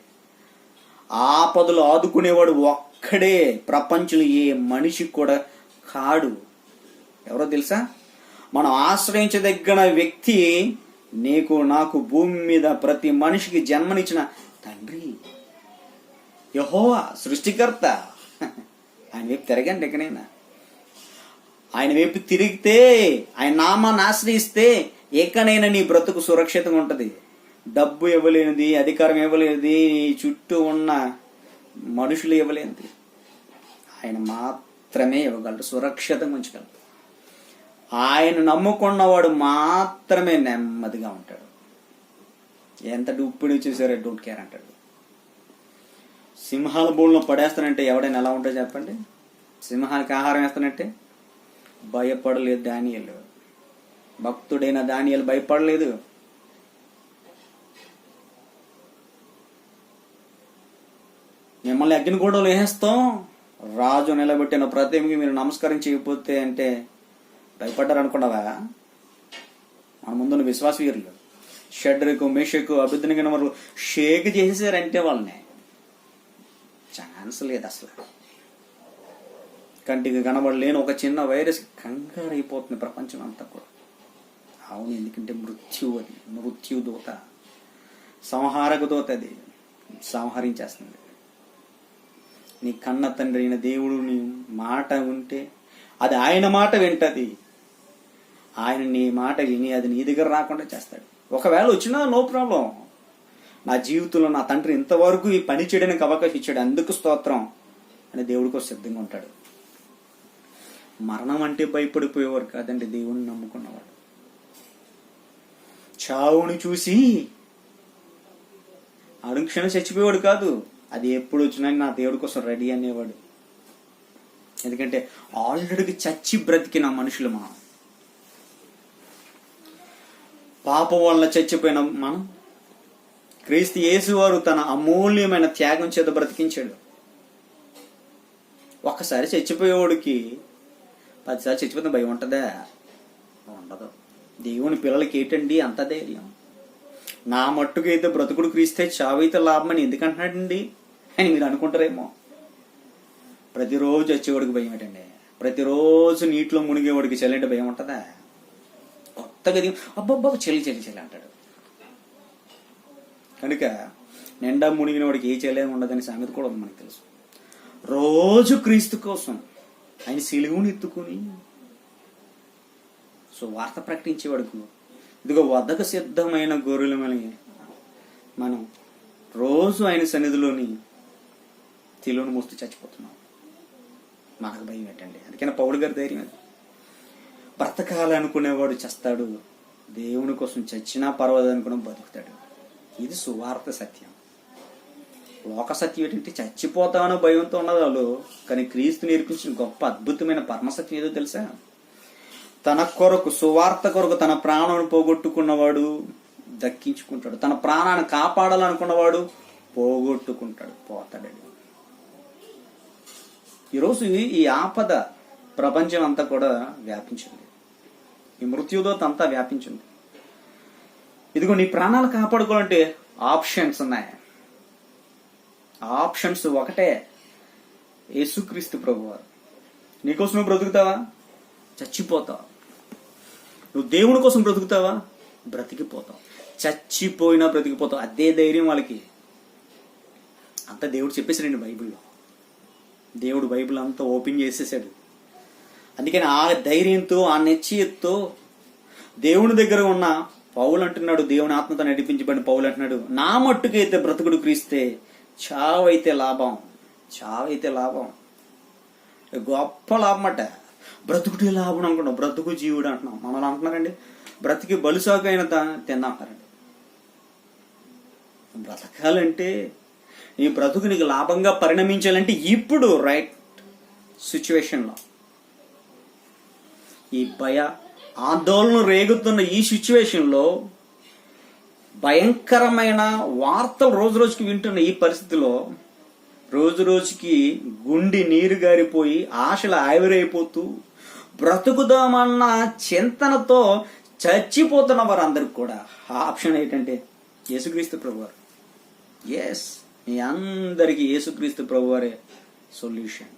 ఆపదలు ఆదుకునేవాడు ఒక్కడే ప్రపంచంలో ఏ మనిషి కూడా కాడు. ఎవరో తెలుసా? మనం ఆశ్రయించదగిన వ్యక్తి నీకు నాకు భూమి మీద ప్రతి మనిషికి జన్మనిచ్చిన తండ్రి యెహోవా, సృష్టికర్త. ఆయన వైపు తిరగండి. ఎక్కడైనా ఆయన వైపు తిరిగితే, ఆయన నామాన్ని ఆశ్రయిస్తే ఎక్కడైనా నీ బ్రతుకు సురక్షితంగా ఉంటుంది. డబ్బు ఇవ్వలేనిది, అధికారం ఇవ్వలేనిది, చుట్టూ ఉన్న మనుషులు ఇవ్వలేనిది ఆయన మాత్రమే ఇవ్వగలరు, సురక్షితంగా ఉంచగలరు. ఆయన నమ్ముకున్నవాడు మాత్రమే నెమ్మదిగా ఉంటాడు. ఎంత డూప్పుడు చూసారో డోంట్ కేర్ అంటాడు. సింహాల బోన్లో పడేస్తానంటే ఎవడైనా ఎలా ఉంటాడో చెప్పండి? సింహానికి ఆహారం వేస్తానంటే భయపడలేదు దానియేలు. భక్తుడైన దానియేలు భయపడలేదు. మిమ్మల్ని అగ్నిగూడలో వేసేస్తాం, రాజు నిలబెట్టిన ప్రతిమకి మీరు నమస్కరించకపోతే అంటే భయపడ్డారు అనుకున్నావా? మన ముందున్న విశ్వాస వీరులు షడ్రకు, మేషకు, అబేద్నెగోను షేక్ చేసేసారంటే వాళ్ళని ఛాన్స్ లేదు అసలు. కంటికి కనబడలేని ఒక చిన్న వైరస్ కంగారు అయిపోతుంది ప్రపంచం అంతా కూడా. అవును, ఎందుకంటే అది మృత్యు దూత, సంహారక దూత, అది సంహరించేస్తుంది. నీ కన్న తండ్రి అయిన దేవుడు నీ మాట ఉంటే అది ఆయన మాట వింటది. ఆయన నీ మాట విని అది నీ దగ్గర రాకుండా చేస్తాడు. ఒకవేళ వచ్చినా నో ప్రాబ్లం. నా జీవితంలో నా తండ్రి ఇంతవరకు ఈ పని చేయడానికి అవకాశం ఇచ్చాడు, అందుకు స్తోత్రం అని దేవుడికి సిద్ధంగా ఉంటాడు. మరణం అంటే భయపడిపోయేవారు కాదండి దేవుని నమ్ముకున్నవాడు. చావుని చూసి అనుక్షణం చచ్చిపోయేవాడు కాదు. అది ఎప్పుడు వచ్చినా నా దేవుడి కోసం రెడీ అనేవాడు. ఎందుకంటే ఆల్రెడీ చచ్చి బ్రతికిన మనుషులు మనం. పాపం వల్ల చచ్చిపోయిన మనం క్రీస్తు యేసు వారు తన అమూల్యమైన త్యాగం చేత బ్రతికించాడు. ఒక్కసారి చచ్చిపోయేవాడికి 10 సార్లు చచ్చిపోతే భయం ఉంటుందా? ఉండదు. దేవుని పిల్లలకి ఏంటండి అంత ధైర్యం? నా మట్టుకైతే బ్రతుకుడు క్రీస్తే చావైతే లాభం అని ఎందుకంటున్నాడండి అని మీరు అనుకుంటారేమో. ప్రతిరోజు వచ్చేవాడికి భయం ఏంటండి? ప్రతిరోజు నీటిలో మునిగేవాడికి చల్లంటే భయం ఉంటుందా? కొత్తగా అబ్బబ్బా చెల్లి అంటాడు. కనుక నిండా మునిగిన వాడికి ఏ చెల్లి ఉండదని సంగతి కూడా మనకు తెలుసు. రోజు క్రీస్తు కోసం ఆయన సిలువుని ఎత్తుకుని వార్త ప్రకటించేవాడుకు ఇదిగో వద్దకు సిద్ధమైన గొర్రెల మనం రోజు ఆయన సన్నిధిలోని తెలుగును మోస్తూ చచ్చిపోతున్నాం. మనకు భయం ఏంటండి? అందుకని పౌలు గారి ధైర్యం అది. బ్రతకాలనుకునేవాడు చస్తాడు, దేవుని కోసం చచ్చినా పర్వాలేదు అనుకుని బతుకుతాడు. ఇది సువార్త సత్యం. లోక సత్యం ఏంటంటే చచ్చిపోతామనో భయంతో ఉన్నది వాళ్ళు. కానీ క్రీస్తు నేర్పించిన గొప్ప అద్భుతమైన పరమసత్యం ఏదో తెలుసా? తన కొరకు, సువార్త కొరకు తన ప్రాణాన్ని పోగొట్టుకున్నవాడు దక్కించుకుంటాడు, తన ప్రాణాన్ని కాపాడాలనుకున్నవాడు పోగొట్టుకుంటాడు, పోతాడు. ఈరోజు ఈ ఆపద ప్రపంచం అంతా కూడా వ్యాపించింది. ఈ మృత్యుదోత అంతా వ్యాపించింది. ఇదిగో నీ ప్రాణాలు కాపాడుకోవాలంటే ఆప్షన్స్ ఉన్నాయి. ఆప్షన్స్ ఒకటే, యేసుక్రీస్తు ప్రభువారు. నీకోసం నువ్వు బ్రతుకుతావా? చచ్చిపోతావు. నువ్వు దేవుని కోసం బ్రతుకుతావా? బ్రతికిపోతావు. చచ్చిపోయినా బ్రతికిపోతావు. అదే ధైర్యం వాళ్ళకి. అంతా దేవుడు చెప్పేసాడండి బైబిల్లో. దేవుడు బైబిల్ అంతా ఓపెన్ చేసేసాడు. అందుకని ఆ ధైర్యంతో, ఆ నిశ్చయతతో దేవుని దగ్గర ఉన్న పౌలు అంటున్నాడు, దేవుని ఆత్మతో నడిపించబడిన పౌలు అంటున్నాడు, నా మట్టుకైతే బ్రతుకుడు క్రీస్తే, చావైతే లాభం. చావైతే లాభం, గొప్ప లాభం అట. బ్రతుకుడే లాభం అనుకుంటాం, బ్రతుకు జీవుడు అంటున్నాం. మనల్ని అంటున్నారండి బ్రతికి బలుసాకు అయిన తిందా అంటారండి. బ్రతకాలంటే, ఈ బ్రతుకు నీకు లాభంగా పరిణమించాలంటే ఇప్పుడు రైట్ సిచ్యువేషన్లో, ఈ భయ ఆందోళన రేగుతున్న ఈ సిచ్యువేషన్లో, భయంకరమైన వార్తలు రోజు రోజుకి వింటున్న ఈ పరిస్థితిలో, రోజు రోజుకి గుండె నీరు గారిపోయి ఆశలు ఆవిరైపోతూ బ్రతుకుదామన్న చింతనతో చచ్చిపోతున్న వారందరికి కూడా ఆప్షన్ ఏంటంటే యేసుక్రీస్తు ప్రభువారు. ఎస్, మీ అందరికీ యేసుక్రీస్తు ప్రభువారే సొల్యూషన్.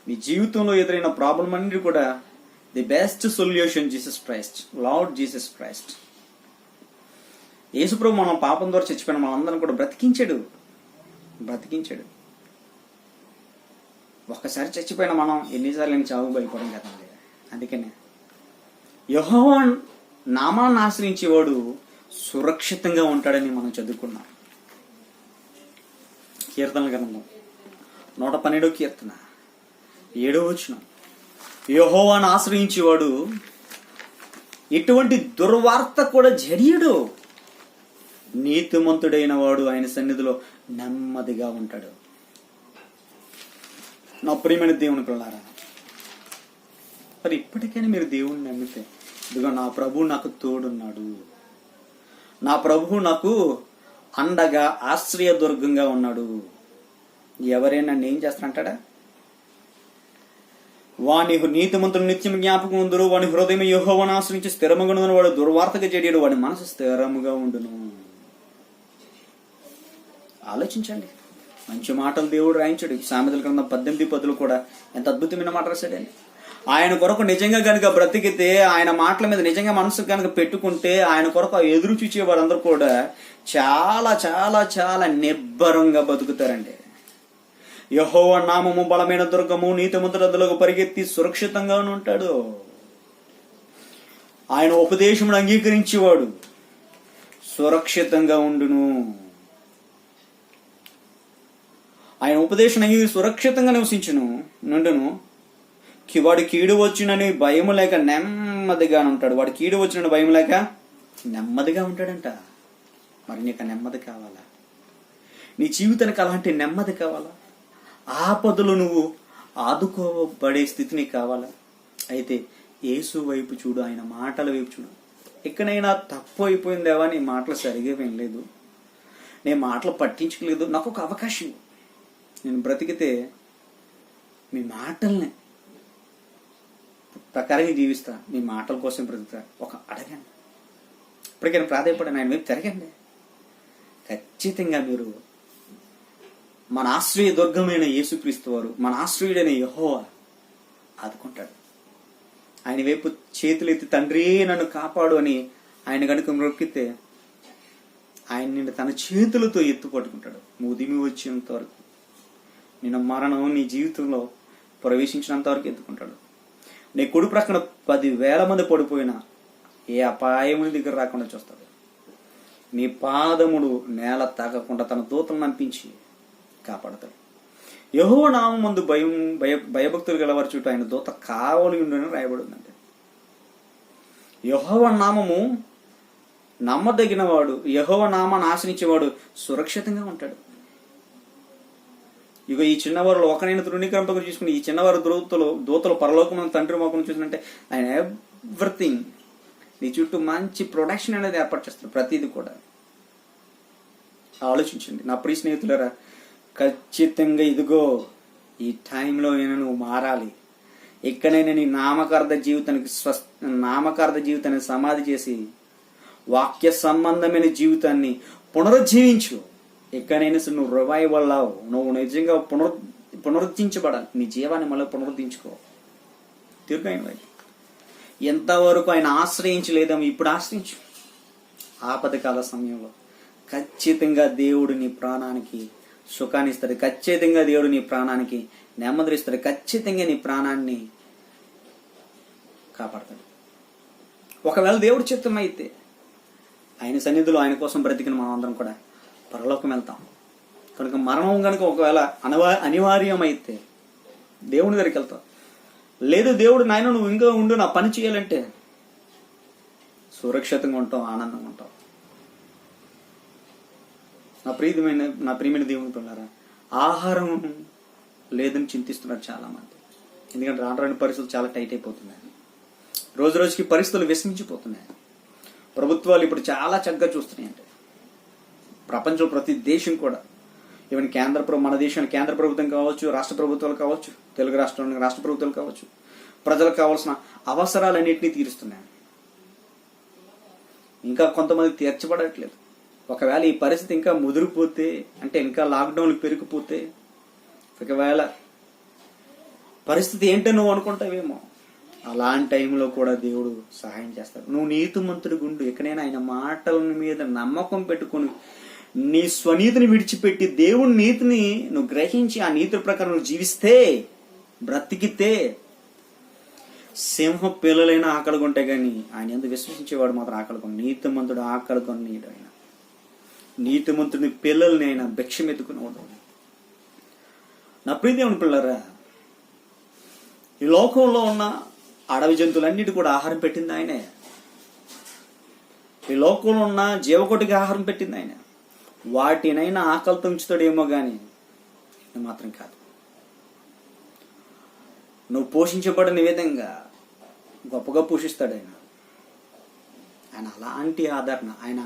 మీ జీవితంలో ఎదురైన ప్రాబ్లం అన్ని కూడా the best solution Jesus Christ, Lord Jesus Christ. Yesu ప్రభు మనం పాపం ద్వారా చచ్చిపోయిన మనందరం కూడా బ్రతికించాడు. ఒక్కసారి చచ్చిపోయిన మనం ఎన్నిసార్లు చావుకు భయపడం కదండి. అందుకనే యెహోవా నామాన్ని ఆశ్రయించేవాడు సురక్షితంగా ఉంటాడని మనం చదువుకున్నాం. కీర్తనల గ్రంథం 112వ కీర్తన 7వ వచనం, యెహోవాను ఆశ్రయించేవాడు ఎటువంటి దుర్వార్త కూడా జడియడు, నీతిమంతుడైన వాడు ఆయన సన్నిధిలో నెమ్మదిగా ఉంటాడు. నా ప్రియమైన దేవుని పిల్లారా, మరి ఇప్పటికైనా మీరు దేవుణ్ణి నమ్మితే, ఇదిగో నా ప్రభువు నాకు తోడున్నాడు, నా ప్రభువు నాకు అండగా ఆశ్రయదుర్గంగా ఉన్నాడు, ఎవరైనా నన్ను ఏం చేస్తానంటాడా? వాని నీతిమంతులు నిత్యం జ్ఞాపకం ఉందరు, వాని హృదయం యెహోవాను ఆశ్రయించి స్థిరముగా ఉండును, వాడు దుర్వార్తగా చెడియడు, వాడి మనసు స్థిరముగా ఉండును. ఆలోచించండి. మంచి మాటలు దేవుడు రాయించాడు. సామెతల గ్రంథం 18:10 కూడా ఎంత అద్భుతమైన మాట రాశాడండి. ఆయన కొరకు నిజంగా కనుక బ్రతికితే, ఆయన మాటల మీద నిజంగా మనసు కనుక పెట్టుకుంటే, ఆయన కొరకు ఎదురు చూచే వారందరూ కూడా చాలా చాలా చాలా నిబ్బరంగా బతుకుతారండి. యెహోవా నామము బలమైన దుర్గము, నీతిమంతులకు పరిగెత్తి సురక్షితంగా ఉంటాడు. ఆయన ఉపదేశమును అంగీకరించేవాడు సురక్షితంగా ఉండును. ఆయన ఉపదేశం సురక్షితంగా నివసించును నుండును. వాడి కీడు వచ్చినని భయం లేక నెమ్మదిగా ఉంటాడు. వాడి కీడు వచ్చిన భయం లేక నెమ్మదిగా ఉంటాడంట. మరి నీకు నెమ్మది కావాలా? నీ జీవితానికి అలాంటి నెమ్మది కావాలా? ఆపదలు నువ్వు ఆదుకోబడే స్థితి నీకు కావాలా? అయితే యేసు వైపు చూడు, ఆయన మాటల వైపు చూడు. ఎక్కడైనా తప్పు అయిపోయిందేవా, నీ మాటలు సరిగా వినలేదు, నేను మాటలు పట్టించుకోలేదు, నాకు ఒక అవకాశం, నేను బ్రతికితే మీ మాటల్ని ప్రకారంగా జీవిస్తా, మీ మాటల కోసం బ్రతుకుతా, ఒక అడగండి. ఇప్పటికైనా ప్రాధాన్యపడండి, ఆయన వైపు తిరగండి. ఖచ్చితంగా మీరు మన ఆశ్రయ దుర్గమైన యేసుక్రీస్తు వారు, మన ఆశ్రయుడైన యెహోవా ఆదుకుంటాడు. ఆయన వైపు చేతులెత్తి తండ్రి నన్ను కాపాడు అని ఆయన కనుక మొక్కితే, ఆయన నిన్ను తన చేతులతో ఎత్తు పట్టుకుంటాడు. ముదిమి వచ్చేంత వరకు, నిన్న మరణం నీ జీవితంలో ప్రవేశించినంత వరకు ఎత్తుకుంటాడు. నీ కుడి ప్రక్కన 10,000 మంది పడిపోయినా ఏ అపాయముని దగ్గర రాకుండా చూస్తాడు. నీ పాదముడు నేల తాకకుండా తన దూతలను పంపించి కాపాడతాడు. యెహోవా నామం ముందు భయభక్తులు గలవారి చుట్టూ ఆయన దూత కావలి ఉందని రాయబడి ఉందండి. యెహోవా నామము నమ్మదగిన వాడు, యెహోవా నామాన్ని ఆశ్రయించేవాడు సురక్షితంగా ఉంటాడు. ఇక ఈ చిన్నవారు ఒకనైనా తృణీకరింపక చూసుకుని ఈ చిన్నవారు దూతలు పరలోకం తండ్రి మోకం చూసినట్టే ఆయన ఎవ్రీథింగ్ నీ చుట్టూ మంచి ప్రొడక్షన్ అనేది ఏర్పాటు చేస్తారు. ప్రతిదీ కూడా ఆలోచించండి నా ప్రియ స్నేహితులారా. ఖచ్చితంగా ఇదిగో ఈ టైంలో అయినా నువ్వు మారాలి. ఎక్కడైనా నీ నామకార్థ జీవితానికి సమాధి చేసి వాక్య సంబంధమైన జీవితాన్ని పునరుజ్జీవించు. ఎక్కడైనా సరే నువ్వు రివైవల్ అవ్వు, నువ్వు నిజంగా పునరుద్ధరించబడాలి. నీ జీవాన్ని మళ్ళీ పునరుద్ధరించుకో. తీర్ఘమైన ఎంతవరకు ఆయన ఆశ్రయించలేదేమో ఇప్పుడు ఆశ్రయించు. ఆపదకాల సమయంలో ఖచ్చితంగా దేవుడు నీ ప్రాణానికి సుఖాన్ని ఇస్తాడు. ఖచ్చితంగా దేవుడు నీ ప్రాణానికి నెమ్మదిస్తాడు. ఖచ్చితంగా నీ ప్రాణాన్ని కాపాడతాడు. ఒకవేళ దేవుడు చిత్తం అయితే ఆయన సన్నిధిలో ఆయన కోసం బ్రతికిన మనం అందరం కూడా పరలోకం వెళ్తాం. కనుక మరణం కనుక ఒకవేళ అనివార్యమైతే దేవుని దగ్గరికి వెళ్తాం. లేదు దేవుడు నాయన నువ్వు ఇంకా ఉండు నా పని చేయాలంటే సురక్షితంగా ఉంటాం, ఆనందంగా ఉంటాం. నా ప్రియమైన దేవుని పిల్లారా, ఆహారం లేదని చింతిస్తున్నారు చాలా మంది. ఎందుకంటే రాని పరిస్థితులు చాలా టైట్ అయిపోతున్నాయి. రోజు రోజుకి పరిస్థితులు విస్మించిపోతున్నాయి. ప్రభుత్వాలు ఇప్పుడు చాలా చక్కగా చూస్తున్నాయంటే ప్రపంచంలో ప్రతి దేశం కూడా ఈవెన్ మన దేశానికి కేంద్ర ప్రభుత్వం కావచ్చు, రాష్ట్ర ప్రభుత్వాలు కావచ్చు, తెలుగు రాష్ట్రంలో రాష్ట్ర ప్రభుత్వాలు కావచ్చు, ప్రజలకు కావాల్సిన అవసరాలన్నింటినీ తీరుస్తున్నాయి. ఇంకా కొంతమంది తీర్చబడట్లేదు. ఒకవేళ ఈ పరిస్థితి ఇంకా ముదిరిపోతే, అంటే ఇంకా లాక్డౌన్లు పెరిగిపోతే, ఒకవేళ పరిస్థితి ఏంటో నువ్వు అనుకుంటావేమో, అలాంటి టైంలో కూడా దేవుడు సహాయం చేస్తాడు. నువ్వు నీతిమంతుడి గుండు. ఎక్కడైనా ఆయన మాటల మీద నమ్మకం పెట్టుకుని నీ స్వనీతిని విడిచిపెట్టి దేవుని నీతిని నువ్వు గ్రహించి ఆ నీతి ప్రకారం నువ్వు జీవిస్తే, బ్రతికితే, సింహ పిల్లలైనా ఆకలి కొంటే గాని ఆయన ఎందుకు విశ్వసించేవాడు మాత్రం ఆకలి కొని. నీతిమంతుడు ఆకలి కొన్నీడు. ఆయన నీతిమంతుడిని పిల్లల్ని ఆయన భిక్షమెత్తుకునేవాడు. నా ప్రియదేవుని పిల్లరా, ఈ లోకంలో ఉన్న అడవి జంతువులన్నిటి కూడా ఆహారం పెట్టింది ఆయనే. ఈ లోకంలో ఉన్న జీవకోటికి ఆహారం పెట్టింది ఆయన. వాటినైనా ఆకలితో ఉంచుతాడేమో గాని మాత్రం కాదు. నువ్వు పోషించబడిన విధంగా గొప్పగా పోషిస్తాడు ఆయన. ఆయన అలాంటి ఆదరణ, ఆయన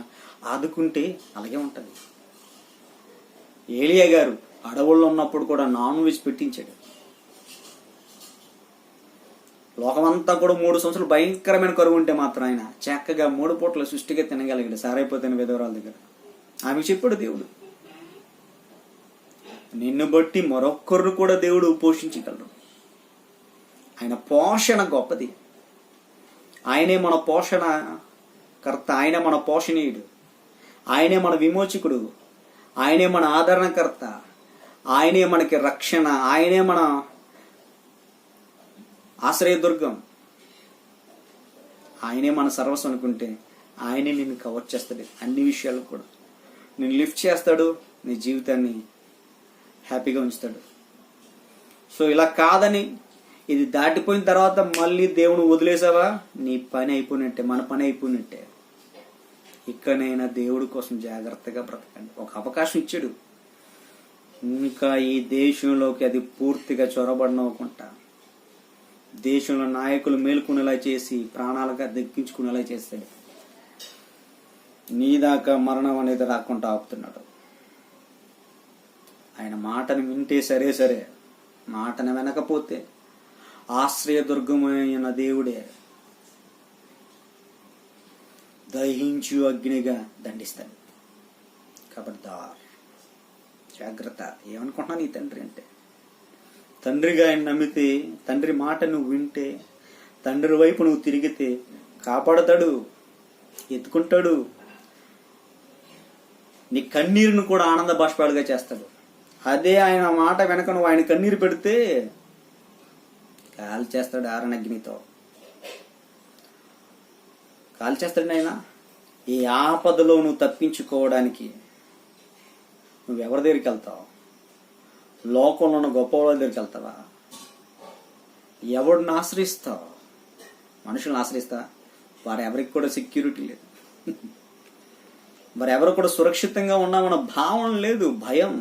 ఆదుకుంటే అలాగే ఉంటుంది. ఏలియా గారు అడవుల్లో ఉన్నప్పుడు కూడా నాన్ వెజ్ పెట్టించాడు. లోకమంతా కూడా 3 సంవత్సరాలు భయంకరమైన కరువు ఉంటే మాత్రం ఆయన చక్కగా 3 పూటల సృష్టిగా తినగలిగాడు. సారైపోతున్న విధవరాల దగ్గర ఆమె చెప్పాడు దేవుడు, నిన్ను బట్టి మరొక్కరు కూడా దేవుడు పోషించగలరు. ఆయన పోషణ గొప్పది. ఆయనే మన పోషణ కర్త, ఆయనే మన పోషణీయుడు, ఆయనే మన విమోచకుడు, ఆయనే మన ఆదరణకర్త, ఆయనే మనకి రక్షణ, ఆయనే మన ఆశ్రయదుర్గం, ఆయనే మన సర్వస్వం అనుకుంటే ఆయనే నిన్ను కవర్ చేస్తాడు. అన్ని విషయాలు కూడా నిన్ను లిఫ్ట్ చేస్తాడు, నీ జీవితాన్ని హ్యాపీగా ఉంచుతాడు. సో ఇలా కాదని ఇది దాటిపోయిన తర్వాత మళ్ళీ దేవుని వదిలేసావా, నీ పని అయిపోయినట్టే, మన పని అయిపోయినట్టే. ఇక్కడైనా దేవుడి కోసం జాగ్రత్తగా బ్రతకండి. ఒక అవకాశం ఇచ్చాడు, ఇంకా ఈ దేశంలోకి అది పూర్తిగా చొరబడనవ్వకుండా దేశంలో నాయకులు మేలుకునేలా చేసి ప్రాణాలుగా దక్కించుకునేలా చేస్తాడు. నీ దాకా మరణం అనేది రాకుండా ఆపుతున్నాడు. ఆయన మాటను వింటే సరే, మాటను వినకపోతే ఆశ్రయదుర్గమైన దేవుడే దహించు అగ్నిగా దండిస్తాడు. ఖబర్దార్, జాగ్రత్త. ఏమనుకుంటున్నాను ఈ తండ్రి అంటే, తండ్రిగా ఆయన నమ్మితే, తండ్రి మాట నువ్వు వింటే, తండ్రి వైపు నువ్వు తిరిగితే కాపాడతాడు, ఎత్తుకుంటాడు. నీ కన్నీరును కూడా ఆనంద బాష్పాలుగా చేస్తాడు. అదే ఆయన మాట వెనక నువ్వు ఆయన కన్నీరు పెడితే కాల్ చేస్తాడు. ఆరణగ్నితో కాల్ చేస్తాడు ఆయన. ఈ ఆపదలో నువ్వు తప్పించుకోవడానికి నువ్వెవరి దగ్గరికి వెళ్తావు? లోకంలో ఉన్న గొప్ప వాళ్ళ దగ్గరికి వెళ్తావా? ఎవడిని ఆశ్రయిస్తావు? మనుషులను ఆశ్రయిస్తా? వారెవరికి కూడా సెక్యూరిటీ లేదు, వారెవరు కూడా సురక్షితంగా ఉన్నామన్న భావన లేదు, భయం.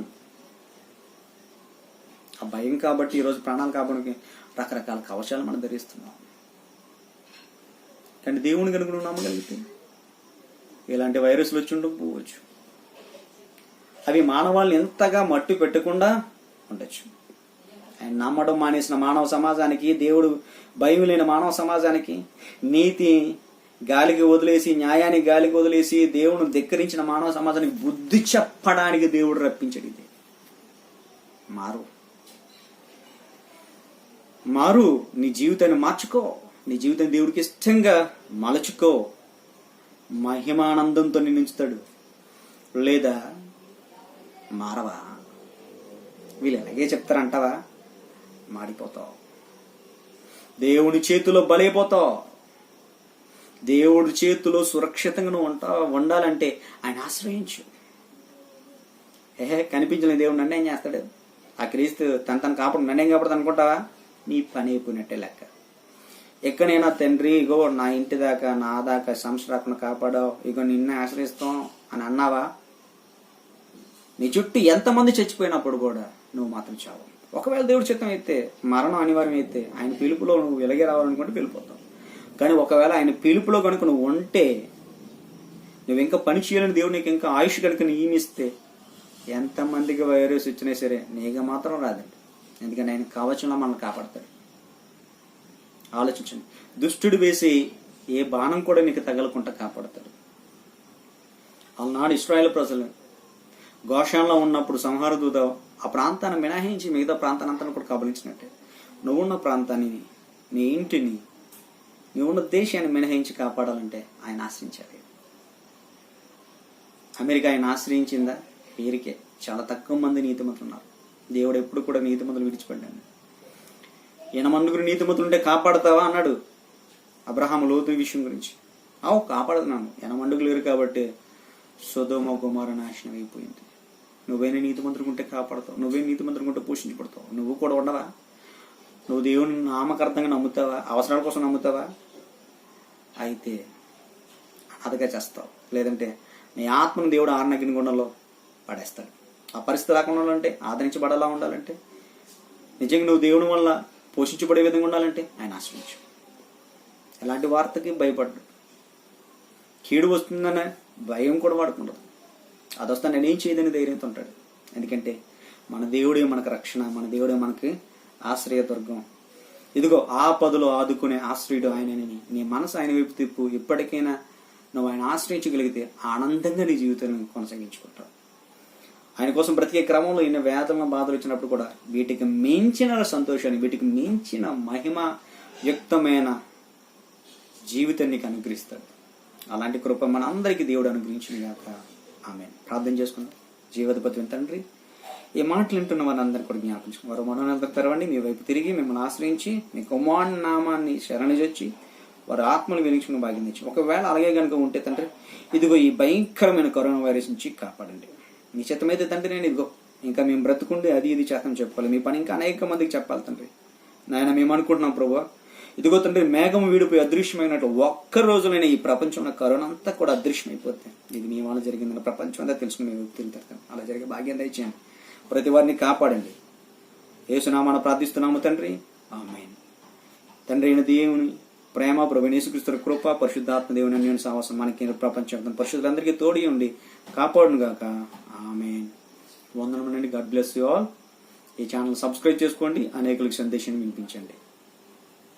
ఆ భయం కాబట్టి ఈరోజు ప్రాణాలు కాపాడానికి రకరకాల కవచాలు మనం ధరిస్తున్నాం. కానీ దేవుని కనుక నువ్వు నమ్మగలిగితే ఇలాంటి వైరస్లు వచ్చి ఉండకపోవచ్చు. అవి మానవాళ్ళని ఎంతగా మట్టు పెట్టకుండా ఉండొచ్చు. ఆయన నమ్మడం మానేసిన మానవ సమాజానికి, దేవుడు భయం లేని మానవ సమాజానికి, నీతి గాలికి వదిలేసి, న్యాయాన్ని గాలికి వదిలేసి దేవుని ధిక్కరించిన మానవ సమాజానికి బుద్ధి చెప్పడానికి దేవుడు రప్పించాడు. ఇది మారు, నీ జీవితాన్ని మార్చుకో, నీ జీవితాన్ని దేవుడికి ఇష్టంగా మలచుకో, మహిమానందంతో నిన్నుంచుతాడు. లేదా మారవా? వీళ్ళు ఎలాగే చెప్తారంటావా? మాడిపోతావు, దేవుని చేతిలో బలైపోతావు. దేవుడి చేతిలో సురక్షితంగా నువ్వు ఉండాలంటే ఆయన ఆశ్రయించు. కనిపించిన దేవుడు నన్ను ఏం చేస్తాడు? ఆ క్రీస్తు తను కాపాడు, నన్నేం కాపాడు అనుకుంటావా? నీ పని అయిపోయినట్టే లెక్క. ఎక్కడైనా తండ్రి ఇగో నా ఇంటి దాకా, నా దాకా సమస్య రాకుండా కాపాడావు, ఇగో నిన్నే ఆశ్రయిస్తాం అని అన్నావా? నీ చుట్టూ ఎంతమంది చచ్చిపోయినప్పుడు కూడా నువ్వు మాత్రం చావు. ఒకవేళ దేవుడి చిత్తం అయితే, మరణం అనివార్యం అయితే, ఆయన పిలుపులో నువ్వు వెలిగి రావాలనుకుంటే వెళ్ళిపోతావు. కానీ ఒకవేళ ఆయన పిలుపులో కనుక నువ్వు ఉంటే, నువ్వు ఇంకా పని చేయాలని దేవుడు నీకు ఇంకా ఆయుష్ కనుక నియమిస్తే, ఎంతమందికి వైరస్ వచ్చినా సరే నీకు మాత్రం రాదండి. ఎందుకంటే ఆయన కవచంలో మనల్ని కాపాడతాడు. ఆలోచించండి, దుష్టుడు వేసి ఏ బాణం కూడా నీకు తగలకుండా కాపాడతాడు. అలనాడు ఇశ్రాయేలు ప్రజలు గోషాన్లో ఉన్నప్పుడు సంహార దూత ఆ ప్రాంతాన్ని మినహాయించి మిగతా ప్రాంతాన్ని కూడా కబలించినట్టే నువ్వున్న ప్రాంతాన్ని, నీ ఇంటిని, నువ్వున్న దేశాన్ని మినహాయించి కాపాడాలంటే ఆయన ఆశ్రయించాలి. అమెరికా ఆయన ఆశ్రయించిందా? పేరుకే. చాలా తక్కువ మంది నీతిమంతులు ఉన్నారు. దేవుడు ఎప్పుడు కూడా నీతిమంతులు విడిచిపెట్టాడు. 8 నీతిమంతులు ఉంటే కాపాడతావా అన్నాడు అబ్రహాము లోతు విషయం గురించి. కాపాడుతున్నాను, 8 లేరు కాబట్టి సొదొమ గొమొర్ర నాశనం అయిపోయింది. నువ్వైనా నీతిమంతులు ఉంటే కాపాడతావు, నువ్వే నీతిమంతులు ఉంటే పోషించబడతావు. నువ్వు కూడా ఉండవా? నువ్వు దేవుని నామకార్థంగా నమ్ముతావా? అవసరాల కోసం నమ్ముతావా? అయితే అదగా చేస్తావు. లేదంటే నీ ఆత్మను దేవుడు ఆరునగ్ని గుండంలో పడేస్తాడు. ఆ పరిస్థితి రాకుండా ఉండాలంటే, ఆదరించబడేలా ఉండాలంటే, నిజంగా నువ్వు దేవుని వల్ల పోషించబడే విధంగా ఉండాలంటే ఆయన ఆశ్రయించు. ఎలాంటి వార్తకి భయపడ్డు. కీడు వస్తుందనే భయం కూడా వాడుకుంటాడు. అది వస్తా నేనేం చేయదని ధైర్యంతో ఉంటాడు. ఎందుకంటే మన దేవుడే మనకు రక్షణ, మన దేవుడే మనకి ఆశ్రయదుర్గం. ఇదిగో ఆపదలో ఆదుకునే ఆశ్రయుడు ఆయనని నీ మనసు ఆయన వైపు తిప్పు. ఇప్పటికైనా నువ్వు ఆయన ఆశ్రయించగలిగితే ఆనందంగా నీ జీవితాన్ని కొనసాగించుకుంటావు. ఆయన కోసం బ్రతికే క్రమంలో ఎన్నో వేదన బాధలు వచ్చినప్పుడు కూడా వీటికి మించిన సంతోషాన్ని, వీటికి మించిన మహిమయుక్తమైన జీవితాన్ని నీకు అనుగ్రహిస్తాడు. అలాంటి కృప మన అందరికీ దేవుడు అనుగ్రహించిన గాక. ఆమేన్. ప్రార్థన చేసుకుందాం. జీవాధిపతి తండ్రి, ఈ మాటలు వింటున్న వారందరినీ కూడా జ్ఞాపించుకుని వారు మనోనందరూ తెరవండి. మీ వైపు తిరిగి మిమ్మల్ని ఆశ్రయించి మీ కుమారుని నామాన్ని శరణిజొచ్చి వారి ఆత్మలు వెలిగించుకుని భాగ్యం తెచ్చి, ఒకవేళ అలాగే కనుక ఉంటే తండ్రి, ఇదిగో ఈ భయంకరమైన కరోనా వైరస్ నుంచి కాపాడండి. మీ చిత్తమైతే తండ్రి, నేను ఇదిగో ఇంకా మేము బ్రతుకుండి అది ఇది చేతని చెప్పాలి. మీ పని ఇంకా అనేక మందికి చెప్పాలి తండ్రి. నాయన మేము అనుకుంటున్నాం ప్రభువా, ఇదిగో తండ్రి మేఘం వీడిపోయి అదృశ్యమైనట్టు ఒక్క రోజులైన ఈ ప్రపంచంలో కరోనా అంతా కూడా అదృశ్యమైపోతే ఇది మీ వల్ల జరిగిందని ప్రపంచం అంతా తెలుసుకుని మేము వ్యక్తులు అలా జరిగే భాగ్యం దయచేయండి. ప్రతి వారిని కాపాడండి. యేసునామాన ప్రార్థిస్తున్నాము తండ్రి. ఆమేన్. తండ్రి అయిన దేవుని ప్రేమ, ప్రభువైన యేసుక్రీస్తు కృప, పరిశుద్ధాత్మ దేవుని అన్యోన్య సహవాసం మనకి ప్రపంచం పరిశుద్ధులందరికీ తోడి ఉండి కాపాడును గాక. ఆమేన్. వందనములండి. God bless you all. ఈ ఛానల్ సబ్స్క్రైబ్ చేసుకోండి, అనేకులకు సందేశాన్ని వినిపించండి.